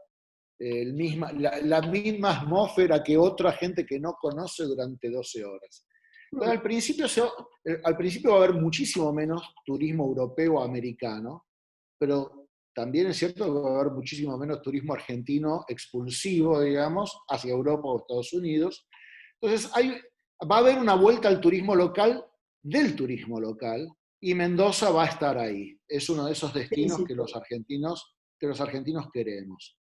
la misma atmósfera que otra gente que no conoce durante 12 horas? Entonces, al principio va a haber muchísimo menos turismo europeo o americano, pero también es cierto que va a haber muchísimo menos turismo argentino expulsivo, digamos, hacia Europa o Estados Unidos. Entonces va a haber una vuelta al turismo local del turismo local, y Mendoza va a estar ahí. Es uno de esos destinos Sí. que los argentinos queremos.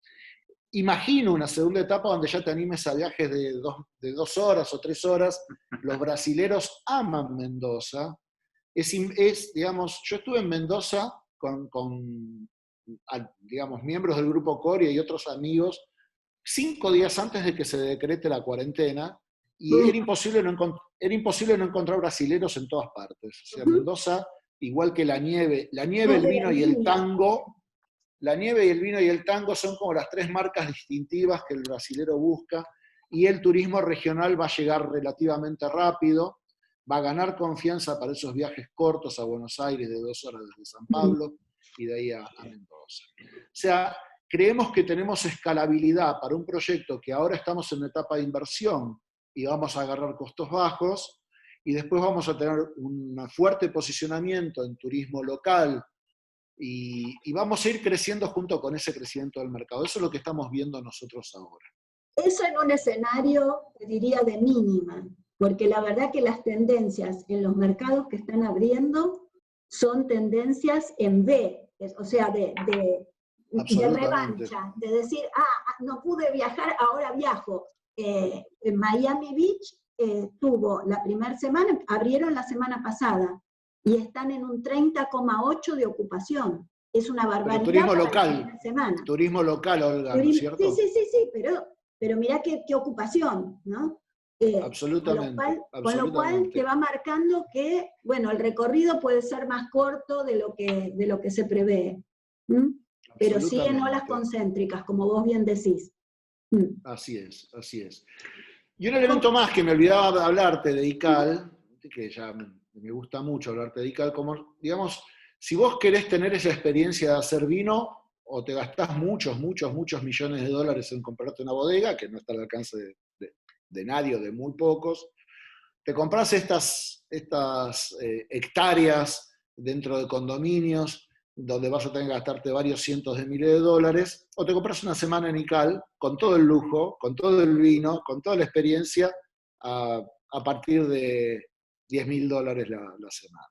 Imagino una segunda etapa donde ya te animes a viajes de 2 horas o 3 horas. Los brasileros aman Mendoza. Digamos, yo estuve en Mendoza con digamos, miembros del grupo Coria y otros amigos 5 días antes de que se decrete la cuarentena, y era imposible no encontrar brasileros en todas partes. O sea, Mendoza, igual que la nieve, el vino y el tango, la nieve y el vino y el tango son como las 3 marcas distintivas que el brasilero busca, y el turismo regional va a llegar relativamente rápido, va a ganar confianza para esos viajes cortos a Buenos Aires de 2 horas desde San Pablo y de ahí a Mendoza. O sea, creemos que tenemos escalabilidad para un proyecto que ahora estamos en etapa de inversión y vamos a agarrar costos bajos, y después vamos a tener un fuerte posicionamiento en turismo local, y vamos a ir creciendo junto con ese crecimiento del mercado. Eso es lo que estamos viendo nosotros ahora. Eso en un escenario, te diría, de mínima, porque la verdad que las tendencias en los mercados que están abriendo son tendencias en V, o sea, de revancha, de decir, no pude viajar, ahora viajo. En Miami Beach tuvo la primera semana, abrieron la semana pasada, y están en un 30,8 de ocupación. Es una barbaridad. Pero turismo para local, la primera semana. Turismo local, Olga, ¿no es cierto? Sí, pero mirá qué ocupación, ¿no? Absolutamente. Con lo cual te va marcando que, bueno, el recorrido puede ser más corto de lo que se prevé. Pero sí en olas concéntricas, como vos bien decís. Así es, así es. Y un elemento más que me olvidaba de hablarte de ICAL, que ya me gusta mucho hablarte de ICAL, como, digamos, si vos querés tener esa experiencia de hacer vino, o te gastás muchos millones de dólares en comprarte una bodega, que no está al alcance de nadie o de muy pocos, te compras estas hectáreas dentro de condominios, donde vas a tener que gastarte varios cientos de miles de dólares, o te compras una semana en ICAL con todo el lujo, con todo el vino, con toda la experiencia, a partir de $10.000 la semana.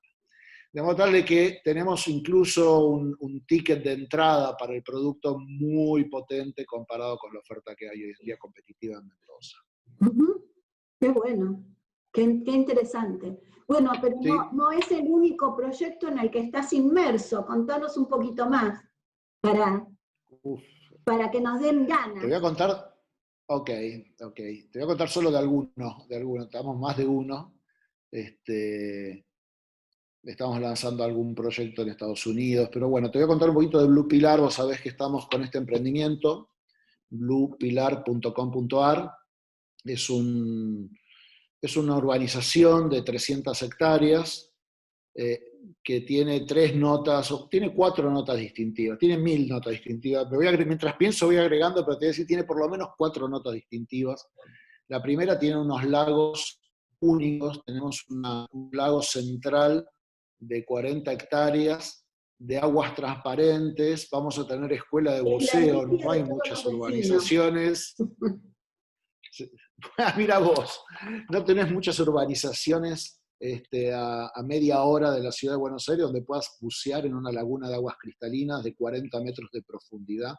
De modo tal de que tenemos incluso un ticket de entrada para el producto muy potente comparado con la oferta que hay hoy en día competitiva en Mendoza. Qué bueno, qué interesante. Bueno, pero sí, no es el único proyecto en el que estás inmerso. Contanos un poquito más para que nos den ganas. Te voy a contar, te voy a contar solo de algunos, estamos más de uno. Estamos lanzando algún proyecto en Estados Unidos, pero bueno, te voy a contar un poquito de Blue Pilar. Vos sabés que estamos con este emprendimiento, bluepilar.com.ar. Es una urbanización de 300 hectáreas que tiene 4 notas distintivas, tiene 1000 notas distintivas. Mientras pienso voy agregando, pero te voy a decir, tiene por lo menos 4 notas distintivas. La primera tiene unos lagos únicos, tenemos un lago central de 40 hectáreas, de aguas transparentes, vamos a tener escuela de buceo, no hay muchas urbanizaciones. Mira vos, no tenés muchas urbanizaciones a media hora de la ciudad de Buenos Aires donde puedas bucear en una laguna de aguas cristalinas de 40 metros de profundidad.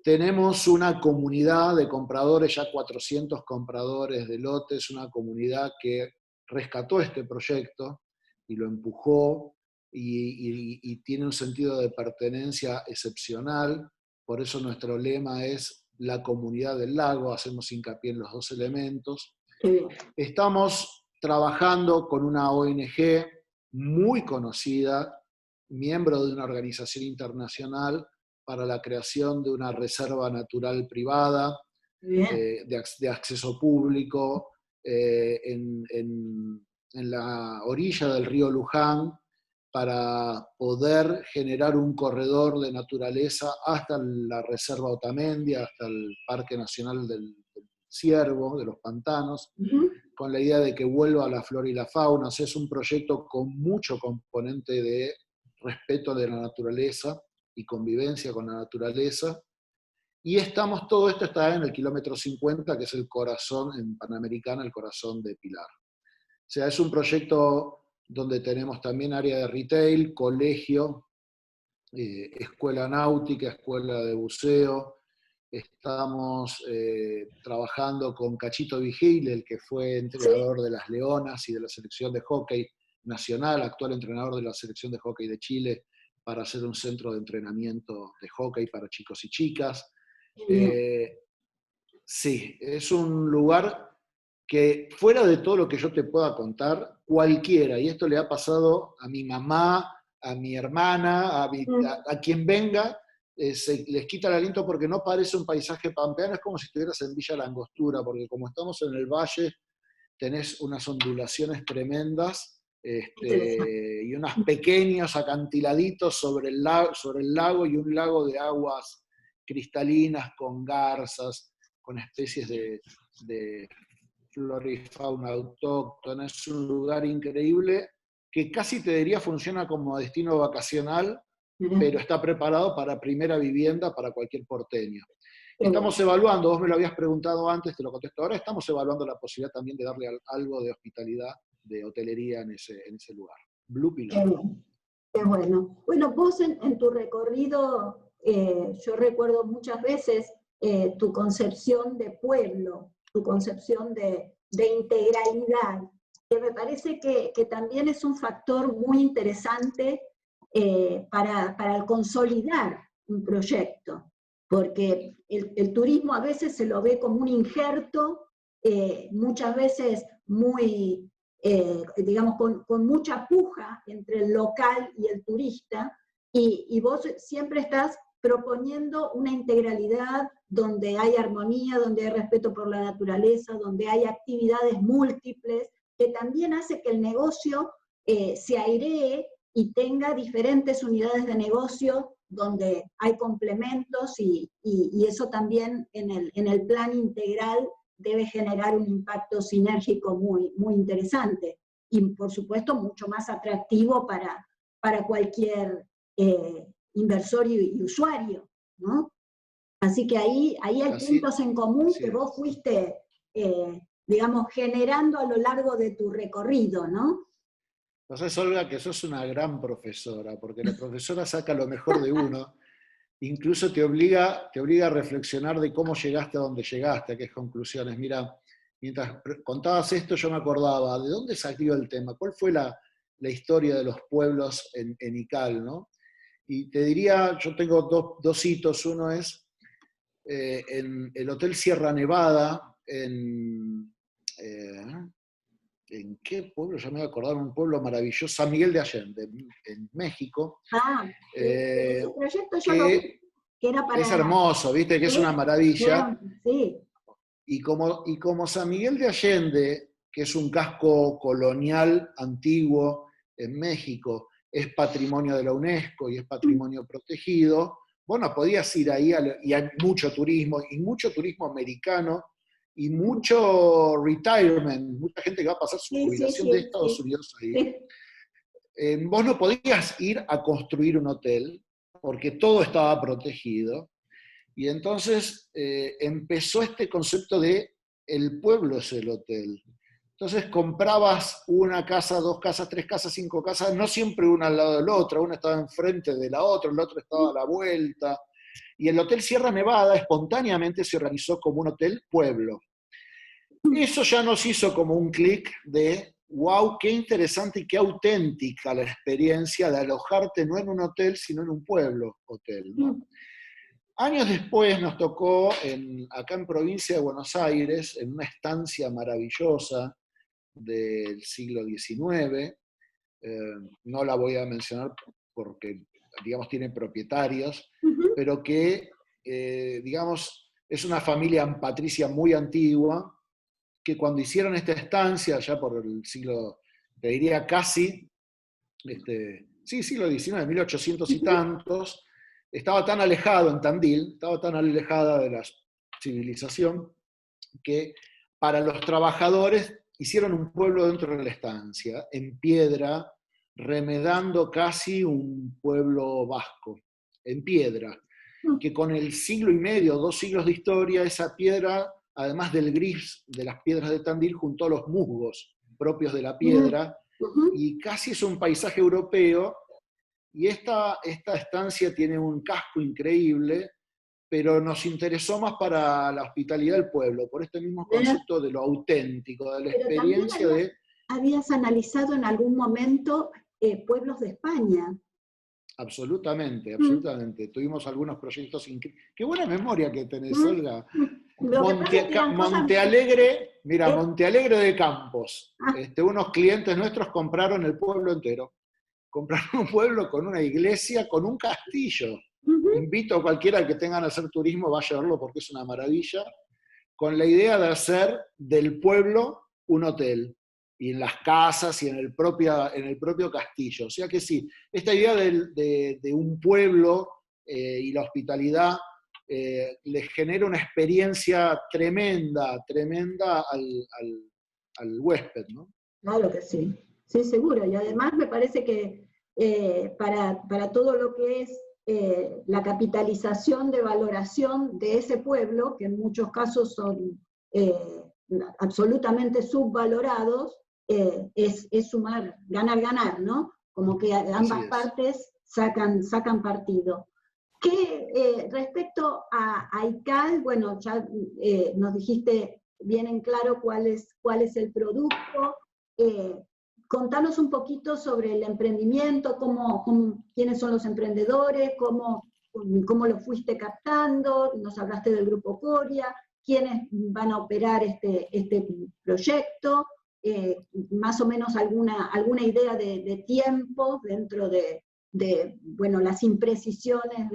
Tenemos una comunidad de compradores, ya 400 compradores de lotes, una comunidad que rescató este proyecto y lo empujó y tiene un sentido de pertenencia excepcional. Por eso nuestro lema es la comunidad del lago, hacemos hincapié en los 2 elementos. Estamos trabajando con una ONG muy conocida, miembro de una organización internacional, para la creación de una reserva natural privada de acceso público en la orilla del río Luján, para poder generar un corredor de naturaleza hasta la Reserva Otamendi, hasta el Parque Nacional del Ciervo, de los Pantanos, con la idea de que vuelva la flora y la fauna. O sea, es un proyecto con mucho componente de respeto de la naturaleza y convivencia con la naturaleza. Y todo esto está en el kilómetro 50, que es el corazón, en Panamericana, el corazón de Pilar. O sea, es un proyecto donde tenemos también área de retail, colegio, escuela náutica, escuela de buceo. Estamos trabajando con Cachito Vigil, el que fue entrenador de las Leonas y de la selección de hockey nacional, actual entrenador de la selección de hockey de Chile, para hacer un centro de entrenamiento de hockey para chicos y chicas. Sí, es un lugar que fuera de todo lo que yo te pueda contar, cualquiera, y esto le ha pasado a mi mamá, a mi hermana, a quien venga, se les quita el aliento porque no parece un paisaje pampeano, es como si estuvieras en Villa La Angostura, porque como estamos en el valle, tenés unas ondulaciones tremendas, y unos pequeños acantiladitos sobre el lago y un lago de aguas cristalinas con garzas, con especies de flora y fauna autóctona. Es un lugar increíble que casi te diría funciona como destino vacacional, pero está preparado para primera vivienda para cualquier porteño. Estamos evaluando, vos me lo habías preguntado antes, te lo contesto ahora, estamos evaluando la posibilidad también de darle algo de hospitalidad, de hotelería en ese lugar. Blue Pilot. Qué bueno. Bueno, vos en tu recorrido, yo recuerdo muchas veces tu concepción de pueblo, tu concepción de integralidad, que me parece que también es un factor muy interesante para consolidar un proyecto, porque el turismo a veces se lo ve como un injerto, muchas veces muy, digamos, con mucha puja entre el local y el turista, y vos siempre estás proponiendo una integralidad donde hay armonía, donde hay respeto por la naturaleza, donde hay actividades múltiples, que también hace que el negocio se airee y tenga diferentes unidades de negocio donde hay complementos, y eso también en el plan integral debe generar un impacto sinérgico muy interesante, y por supuesto mucho más atractivo para cualquier inversor y usuario, ¿no? Así que ahí hay puntos en común que vos fuiste, digamos, generando a lo largo de tu recorrido, ¿no? Entonces, Olga, que sos una gran profesora, porque la profesora saca lo mejor de uno, incluso te obliga a reflexionar de cómo llegaste a donde llegaste, a qué conclusiones. Mira, mientras contabas esto yo me acordaba, ¿de dónde salió el tema? ¿Cuál fue la historia de los pueblos en Ikal, ¿no? Y te diría, yo tengo dos hitos. Uno es en el Hotel Sierra Nevada, ¿en qué pueblo? Ya me voy a acordar, un pueblo maravilloso, San Miguel de Allende, en México. Ese proyecto yo lo vi, que era para... Es hermoso, viste, que es una maravilla. Sí. Y como San Miguel de Allende, que es un casco colonial antiguo en México, es patrimonio de la UNESCO y es patrimonio protegido, vos no podías ir ahí, y hay mucho turismo americano, y mucho retirement, mucha gente que va a pasar su jubilación de Estados Unidos ahí. Vos no podías ir a construir un hotel, porque todo estaba protegido, y entonces empezó este concepto de el pueblo es el hotel. Entonces comprabas una casa, dos casas, tres casas, cinco casas, no siempre una al lado de la otra, una estaba enfrente de la otra, el otro estaba a la vuelta, y el Hotel Sierra Nevada espontáneamente se organizó como un hotel pueblo. Eso ya nos hizo como un clic de, wow, qué interesante y qué auténtica la experiencia de alojarte no en un hotel, sino en un pueblo hotel, ¿no? Años después nos tocó, acá en provincia de Buenos Aires, en una estancia maravillosa del siglo XIX, no la voy a mencionar porque, digamos, tiene propietarios, pero que, digamos, es una familia patricia muy antigua, que cuando hicieron esta estancia, ya por el siglo, te diría casi, siglo XIX, 1800 y tantos, estaba tan alejado en Tandil, estaba tan alejada de la civilización, que para los trabajadores hicieron un pueblo dentro de la estancia, en piedra, remedando casi un pueblo vasco, en piedra, que con el siglo y medio, 2 siglos de historia, esa piedra, además del gris de las piedras de Tandil, juntó los musgos propios de la piedra, y casi es un paisaje europeo, y esta estancia tiene un casco increíble, pero nos interesó más para la hospitalidad del pueblo, por este mismo concepto de lo auténtico, de la Pero también experiencia de... habías analizado en algún momento pueblos de España. Absolutamente, absolutamente. Tuvimos algunos proyectos increíbles. Qué buena memoria que tenés, Olga. Lo que pasa es que eran cosas... Montealegre, mira, Montealegre de Campos. Unos clientes nuestros compraron el pueblo entero. Compraron un pueblo con una iglesia, con un castillo. Invito a cualquiera que tengan a hacer turismo, vaya a verlo porque es una maravilla, con la idea de hacer del pueblo un hotel, y en las casas y en el propio castillo. O sea que sí, esta idea de un pueblo y la hospitalidad les genera una experiencia tremenda al huésped, ¿no? Claro que sí, sí, seguro. Y además me parece que para todo lo que es la capitalización de valoración de ese pueblo, que en muchos casos son absolutamente subvalorados, es sumar, ganar, ganar, ¿no? Como que ambas partes sacan partido. Respecto a ICAL, bueno, ya nos dijiste bien en claro cuál es el producto. Contanos un poquito sobre el emprendimiento, quiénes son los emprendedores, cómo lo fuiste captando, nos hablaste del Grupo Coria, quiénes van a operar este proyecto, más o menos alguna idea de tiempo dentro de bueno, las imprecisiones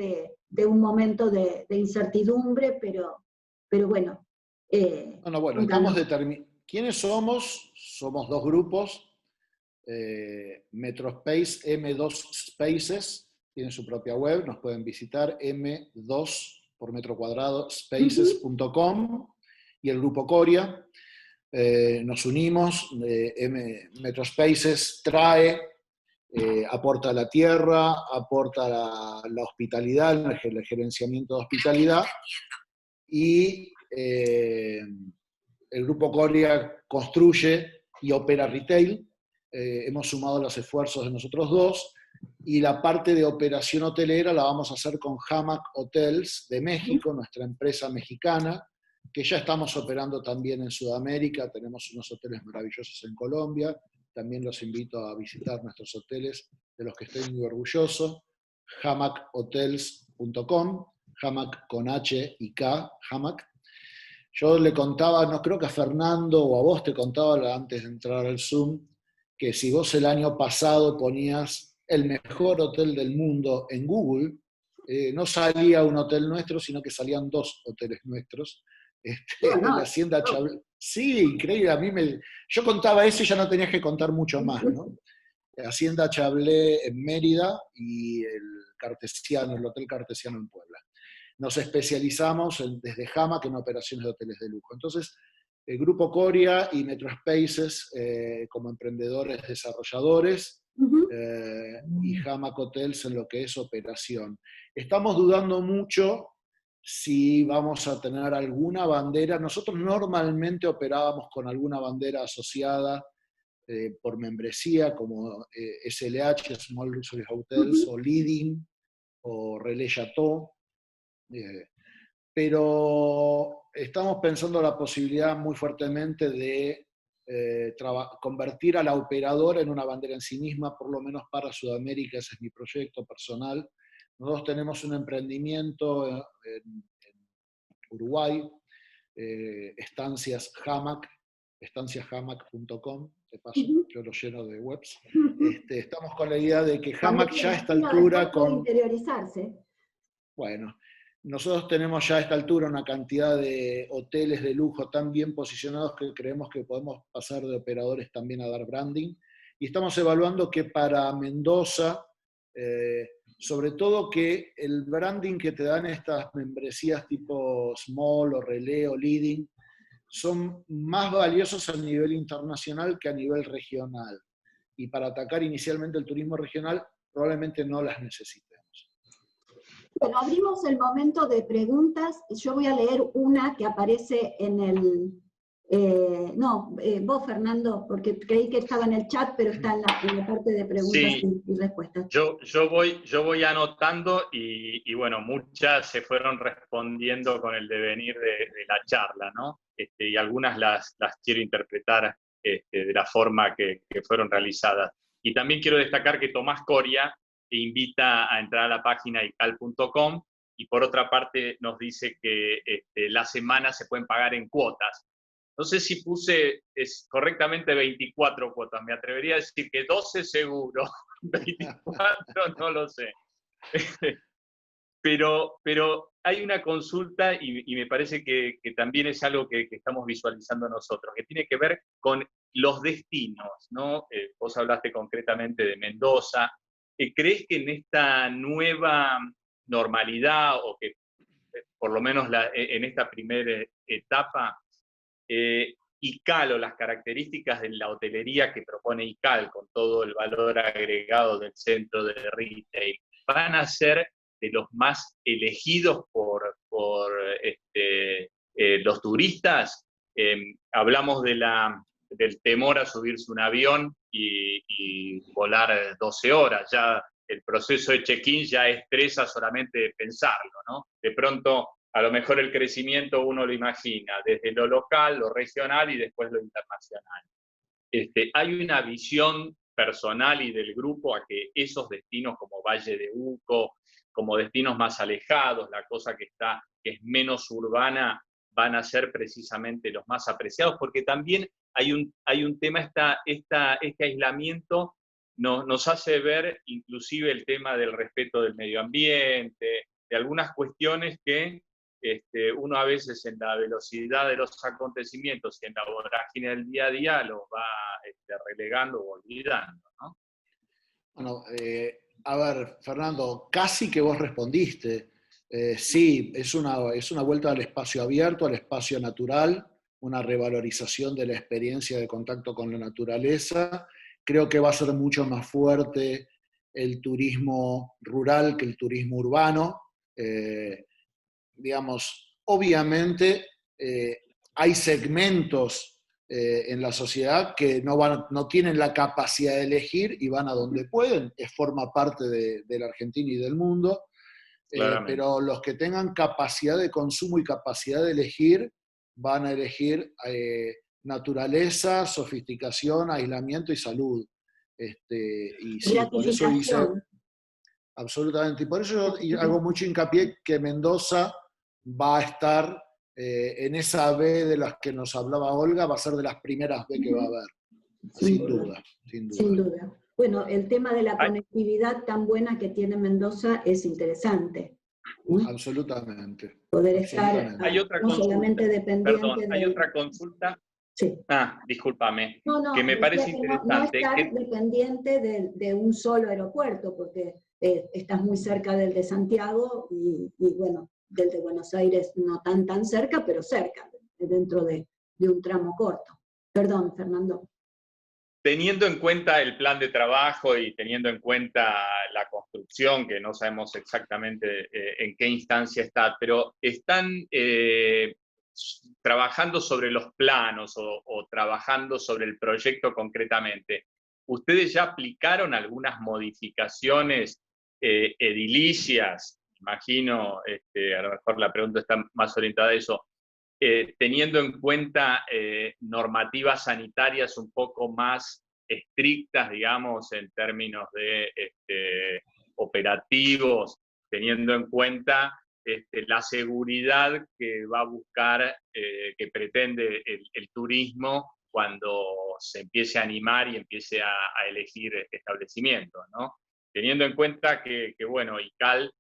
de un momento de incertidumbre, pero bueno. Bueno, estamos determinados. ¿Quiénes somos? Somos dos grupos. Metrospace, M2 Spaces, tienen su propia web, nos pueden visitar, M2 por metro cuadrado, spaces.com, y el Grupo Coria. Nos unimos, Metrospaces trae, aporta la tierra, aporta la hospitalidad, el gerenciamiento de hospitalidad, y el Grupo Coria construye y opera retail. Hemos sumado los esfuerzos de nosotros dos, y la parte de operación hotelera la vamos a hacer con Hamac Hotels de México, nuestra empresa mexicana, que ya estamos operando también en Sudamérica. Tenemos unos hoteles maravillosos en Colombia. También los invito a visitar nuestros hoteles, de los que estoy muy orgulloso. hamakhotels.com, Hamac con H y K, Hamac. Yo le contaba, no creo que a Fernando o a vos te contaba antes de entrar al Zoom, que si vos el año pasado ponías el mejor hotel del mundo en Google, no salía un hotel nuestro, sino que salían dos hoteles nuestros. La Hacienda Chablé. Sí, increíble. Yo contaba eso y ya no tenías que contar mucho más, ¿no? Hacienda Chablé en Mérida y el Hotel Cartesiano en Puebla. Nos especializamos desde Hamac en operaciones de hoteles de lujo. Entonces, el Grupo Coria y Metrospaces como emprendedores desarrolladores, y Hamac Hotels en lo que es operación. Estamos dudando mucho si vamos a tener alguna bandera. Nosotros normalmente operábamos con alguna bandera asociada por membresía, como SLH, Small Luxury Hotels, o Leading, o Relais Chateau. Pero estamos pensando la posibilidad muy fuertemente de convertir a la operadora en una bandera en sí misma, por lo menos para Sudamérica. Ese es mi proyecto personal. Nosotros tenemos un emprendimiento en Uruguay, Estancias Hamac, estanciashamac.com, de paso, yo lo lleno de webs. Estamos con la idea de que Hamac ya a esta altura interiorizarse. Bueno, nosotros tenemos ya a esta altura una cantidad de hoteles de lujo tan bien posicionados que creemos que podemos pasar de operadores también a dar branding. Y estamos evaluando que para Mendoza, sobre todo que el branding que te dan estas membresías tipo Small o Relais o Leading son más valiosos a nivel internacional que a nivel regional. Y para atacar inicialmente el turismo regional probablemente no las necesitemos. Bueno, abrimos el momento de preguntas. Yo voy a leer una que aparece en Vos, Fernando, porque creí que estaba en el chat, pero está en la parte de preguntas Sí, y respuestas. yo voy anotando y bueno, muchas se fueron respondiendo con el devenir de la charla, ¿no? Y algunas las quiero interpretar de la forma que fueron realizadas. Y también quiero destacar que Tomás Coria invita a entrar a la página ical.com y por otra parte nos dice que las semanas se pueden pagar en cuotas. No sé si puse correctamente 24 cuotas, me atrevería a decir que 12 seguro, 24 no lo sé. Pero hay una consulta y me parece que también es algo que estamos visualizando nosotros, que tiene que ver con los destinos, ¿no? Vos hablaste concretamente de Mendoza. ¿Crees que en esta nueva normalidad, o que por lo menos en esta primera etapa, ICAL o las características de la hotelería que propone ICAL con todo el valor agregado del centro de retail van a ser de los más elegidos por los turistas? Hablamos del temor a subirse un avión y volar 12 horas. Ya el proceso de check-in ya estresa solamente de pensarlo, ¿no? De pronto, a lo mejor el crecimiento uno lo imagina desde lo local, lo regional y después lo internacional. Hay una visión personal y del grupo a que esos destinos como Valle de Uco, como destinos más alejados, la cosa que es menos urbana, van a ser precisamente los más apreciados, porque también hay un tema, este aislamiento nos hace ver inclusive el tema del respeto del medio ambiente, de algunas cuestiones que uno a veces en la velocidad de los acontecimientos y en la vorágine del día a día los va relegando o olvidando, ¿no? Bueno, a ver, Fernando, casi que vos respondiste. Sí, es una vuelta al espacio abierto, al espacio natural, una revalorización de la experiencia de contacto con la naturaleza. Creo que va a ser mucho más fuerte el turismo rural que el turismo urbano. Digamos, obviamente hay segmentos en la sociedad que no tienen la capacidad de elegir y van a donde pueden, forma parte de la Argentina y del mundo, pero los que tengan capacidad de consumo y capacidad de elegir, van a elegir naturaleza, sofisticación, aislamiento y salud. Y sí, por eso hice, absolutamente, y por eso hago mucho hincapié que Mendoza va a estar en esa B de las que nos hablaba Olga, va a ser de las primeras B que va a haber, sin duda. Sin duda. Bueno, el tema de la conectividad tan buena que tiene Mendoza es interesante. Absolutamente. Poder estar no solamente dependiente. Perdón, hay otra consulta. Sí. Discúlpame, No, que me parece interesante. No estar dependiente de un solo aeropuerto, porque estás muy cerca del de Santiago y bueno, del de Buenos Aires no tan cerca, pero cerca, dentro de un tramo corto. Perdón, Fernando. Teniendo en cuenta el plan de trabajo y teniendo en cuenta la construcción, que no sabemos exactamente en qué instancia está, pero están trabajando sobre los planos o trabajando sobre el proyecto concretamente. ¿Ustedes ya aplicaron algunas modificaciones edilicias? Imagino, a lo mejor la pregunta está más orientada a eso, teniendo en cuenta normativas sanitarias un poco más estrictas, digamos, en términos de operativos, teniendo en cuenta la seguridad que va a buscar, que pretende el turismo cuando se empiece a animar y empiece a elegir establecimientos, ¿no? Teniendo en cuenta que bueno, ICAL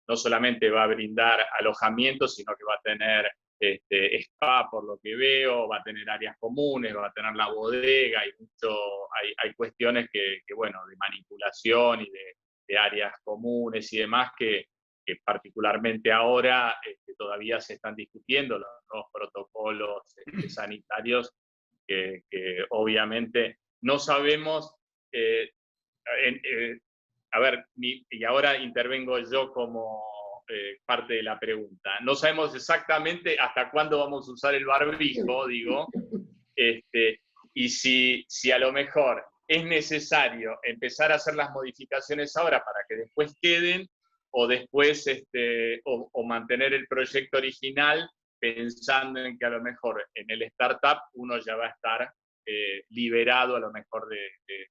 no solamente va a brindar alojamiento, sino que va a tener spa, por lo que veo, va a tener áreas comunes, va a tener la bodega, hay cuestiones que, bueno, de manipulación y de áreas comunes y demás que particularmente ahora todavía se están discutiendo los nuevos protocolos sanitarios que obviamente no sabemos. A ver, y ahora intervengo yo como parte de la pregunta. No sabemos exactamente hasta cuándo vamos a usar el barbijo, digo, y si a lo mejor es necesario empezar a hacer las modificaciones ahora para que después queden, o después o mantener el proyecto original pensando en que a lo mejor en el startup uno ya va a estar liberado a lo mejor de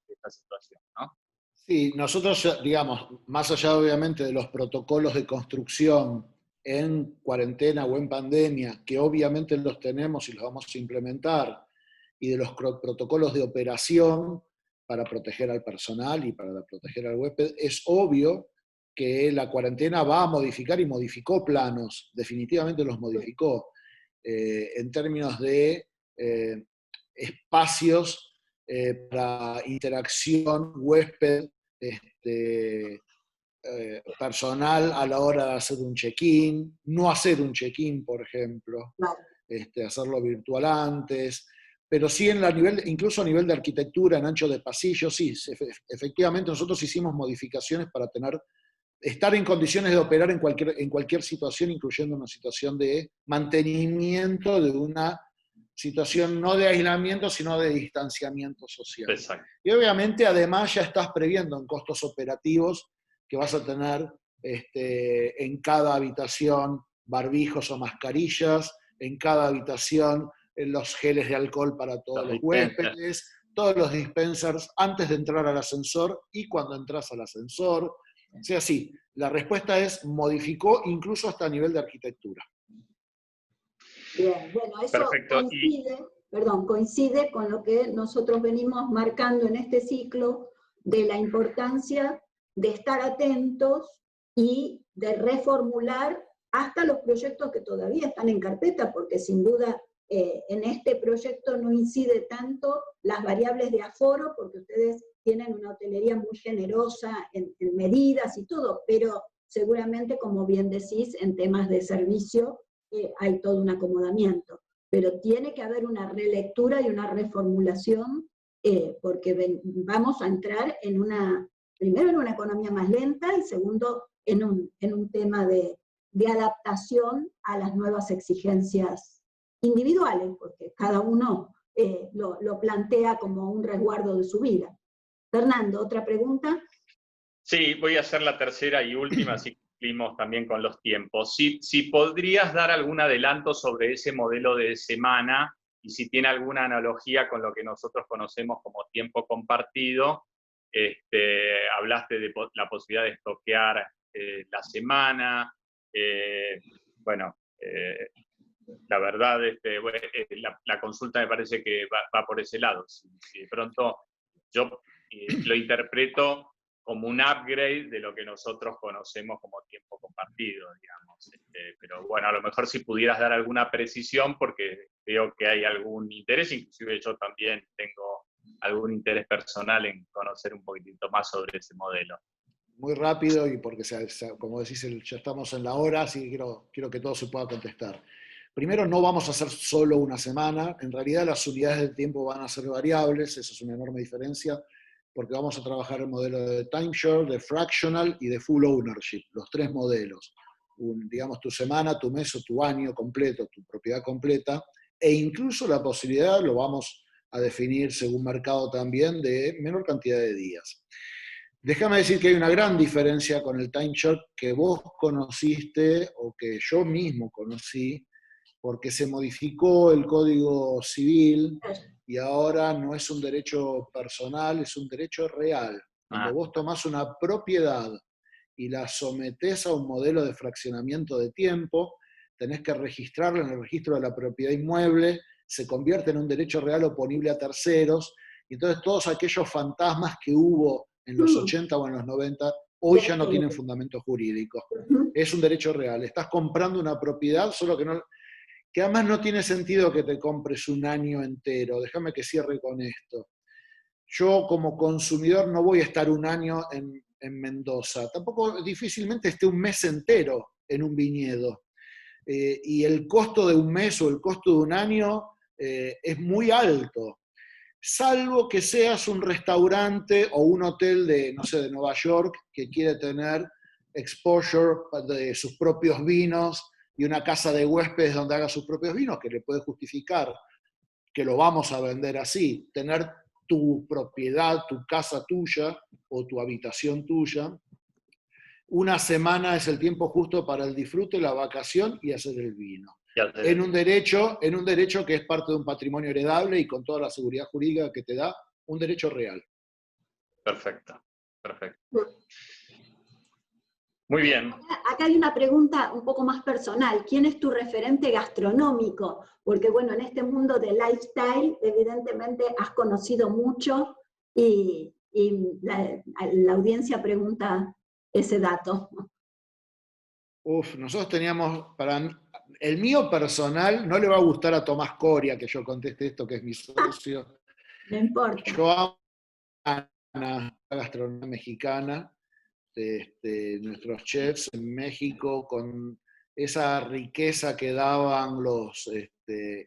esta situación, ¿no? Sí, nosotros, digamos, más allá obviamente de los protocolos de construcción en cuarentena o en pandemia, que obviamente los tenemos y los vamos a implementar, y de los protocolos de operación para proteger al personal y para proteger al huésped, es obvio que la cuarentena va a modificar y modificó planos, definitivamente los modificó, en términos de espacios para interacción huésped, personal a la hora de hacer un check-in, no hacer un check-in, por ejemplo, hacerlo virtual antes, pero sí incluso a nivel de arquitectura, en ancho de pasillo, sí, efectivamente nosotros hicimos modificaciones para estar en condiciones de operar en cualquier situación, incluyendo una situación de mantenimiento de una situación no de aislamiento, sino de distanciamiento social. Exacto. Y obviamente además ya estás previendo en costos operativos que vas a tener en cada habitación barbijos o mascarillas, en cada habitación los geles de alcohol para todos los huéspedes, todos los dispensers antes de entrar al ascensor y cuando entras al ascensor. O sea, sí, la respuesta es modificó incluso hasta a nivel de arquitectura. Bien, bueno, eso coincide con lo que nosotros venimos marcando en este ciclo de la importancia de estar atentos y de reformular hasta los proyectos que todavía están en carpeta, porque sin duda en este proyecto no incide tanto las variables de aforo, porque ustedes tienen una hotelería muy generosa en medidas y todo, pero seguramente, como bien decís, en temas de servicio hay todo un acomodamiento. Pero tiene que haber una relectura y una reformulación, porque vamos a entrar primero en una economía más lenta y segundo en un tema de adaptación a las nuevas exigencias individuales, porque cada uno lo plantea como un resguardo de su vida. Fernando, ¿otra pregunta? Sí, voy a hacer la tercera y última, así cumplimos también con los tiempos. Si podrías dar algún adelanto sobre ese modelo de semana y si tiene alguna analogía con lo que nosotros conocemos como tiempo compartido. Hablaste de la posibilidad de estoquear la semana. La verdad, la consulta me parece que va por ese lado. Si de pronto yo lo interpreto como un upgrade de lo que nosotros conocemos como tiempo compartido, digamos. Pero bueno, a lo mejor si pudieras dar alguna precisión, porque veo que hay algún interés, inclusive yo también tengo algún interés personal en conocer un poquitito más sobre ese modelo. Muy rápido, y porque, como decís, ya estamos en la hora, así que quiero que todo se pueda contestar. Primero, no vamos a hacer solo una semana, en realidad las unidades de tiempo van a ser variables, eso es una enorme diferencia, porque vamos a trabajar el modelo de timeshare, de fractional y de full ownership, los tres modelos. Digamos, tu semana, tu mes o tu año completo, tu propiedad completa, e incluso la posibilidad, lo vamos a definir según mercado también, de menor cantidad de días. Déjame decir que hay una gran diferencia con el timeshare que vos conociste o que yo mismo conocí, porque se modificó el Código Civil y ahora no es un derecho personal, es un derecho real. Cuando vos tomás una propiedad y la sometés a un modelo de fraccionamiento de tiempo, tenés que registrarla en el registro de la propiedad inmueble, se convierte en un derecho real oponible a terceros, y entonces todos aquellos fantasmas que hubo en los 80 o en los 90, hoy ya no tienen fundamento jurídico. Es un derecho real. Estás comprando una propiedad, solo que además no tiene sentido que te compres un año entero. Déjame que cierre con esto. Yo como consumidor no voy a estar un año en Mendoza. Tampoco difícilmente esté un mes entero en un viñedo. Y el costo de un mes o el costo de un año es muy alto. Salvo que seas un restaurante o un hotel de, no sé, de Nueva York que quiere tener exposure de sus propios vinos y una casa de huéspedes donde haga sus propios vinos, que le puede justificar que lo vamos a vender así, tener tu propiedad, tu casa tuya o tu habitación tuya. Una semana es el tiempo justo para el disfrute, la vacación y hacer el vino. En un derecho que es parte de un patrimonio heredable y con toda la seguridad jurídica que te da, un derecho real. Perfecto, perfecto. Muy bien. Acá hay una pregunta un poco más personal. ¿Quién es tu referente gastronómico? Porque bueno, en este mundo de lifestyle, evidentemente has conocido mucho y la audiencia pregunta ese dato. Nosotros teníamos, el mío personal, no le va a gustar a Tomás Coria que yo conteste esto, que es mi socio. No importa. Yo amo la gastronomía mexicana, nuestros chefs en México, con esa riqueza que daban los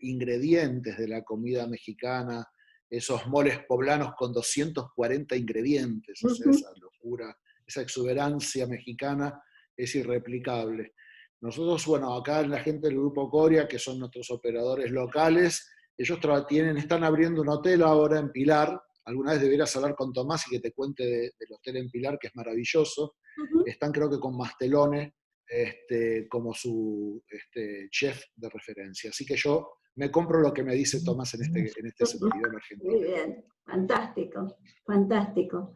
ingredientes de la comida mexicana, esos moles poblanos con 240 ingredientes, o sea, esa locura, esa exuberancia mexicana es irreplicable. Nosotros, bueno, acá la gente del Grupo Coria, que son nuestros operadores locales, ellos están abriendo un hotel ahora en Pilar. Alguna vez deberás hablar con Tomás y que te cuente del hotel en Pilar, que es maravilloso. Están, creo que con Mastelone como su chef de referencia. Así que yo me compro lo que me dice Tomás en este sentido en Argentina. Muy bien, fantástico, fantástico.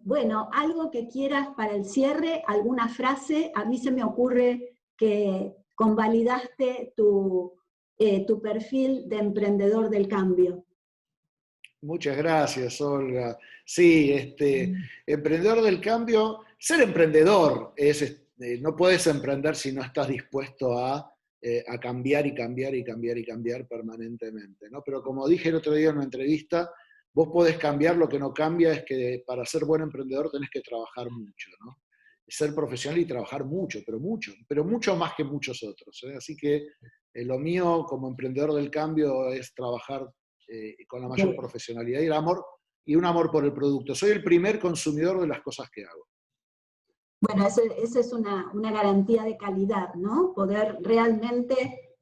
Bueno, algo que quieras para el cierre, alguna frase. A mí se me ocurre que convalidaste tu perfil de emprendedor del cambio. Muchas gracias, Olga. Sí, emprendedor del cambio, ser emprendedor no puedes emprender si no estás dispuesto a cambiar y cambiar y cambiar y cambiar permanentemente, ¿no? Pero como dije el otro día en una entrevista, vos podés cambiar, lo que no cambia es que para ser buen emprendedor tenés que trabajar mucho, ¿no? Ser profesional y trabajar mucho, pero mucho más que muchos otros, ¿eh? Así que lo mío como emprendedor del cambio es trabajar con la mayor profesionalidad y un amor por el producto. Soy el primer consumidor de las cosas que hago. Bueno, esa es una garantía de calidad, ¿no? Poder realmente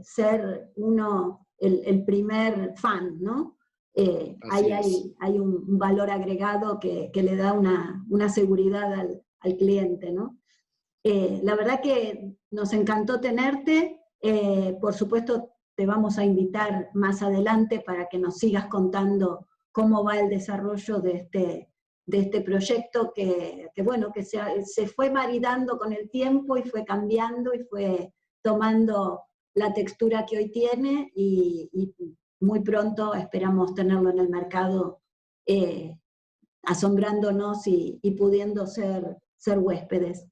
ser uno el primer fan, ¿no? Hay un valor agregado que le da una seguridad al cliente, ¿no? La verdad que nos encantó tenerte. Por supuesto, te vamos a invitar más adelante para que nos sigas contando cómo va el desarrollo de este proyecto que se fue maridando con el tiempo y fue cambiando y fue tomando la textura que hoy tiene y muy pronto esperamos tenerlo en el mercado asombrándonos y pudiendo ser huéspedes.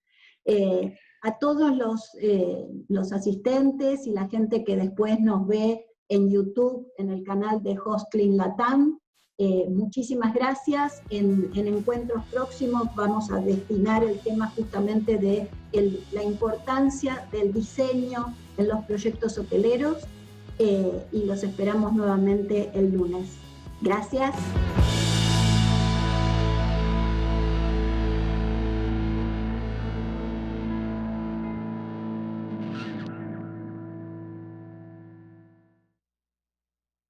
A todos los asistentes y la gente que después nos ve en YouTube, en el canal de Hostclean Latam, muchísimas gracias. En encuentros próximos vamos a destinar el tema justamente de la importancia del diseño en los proyectos hoteleros y los esperamos nuevamente el lunes. Gracias.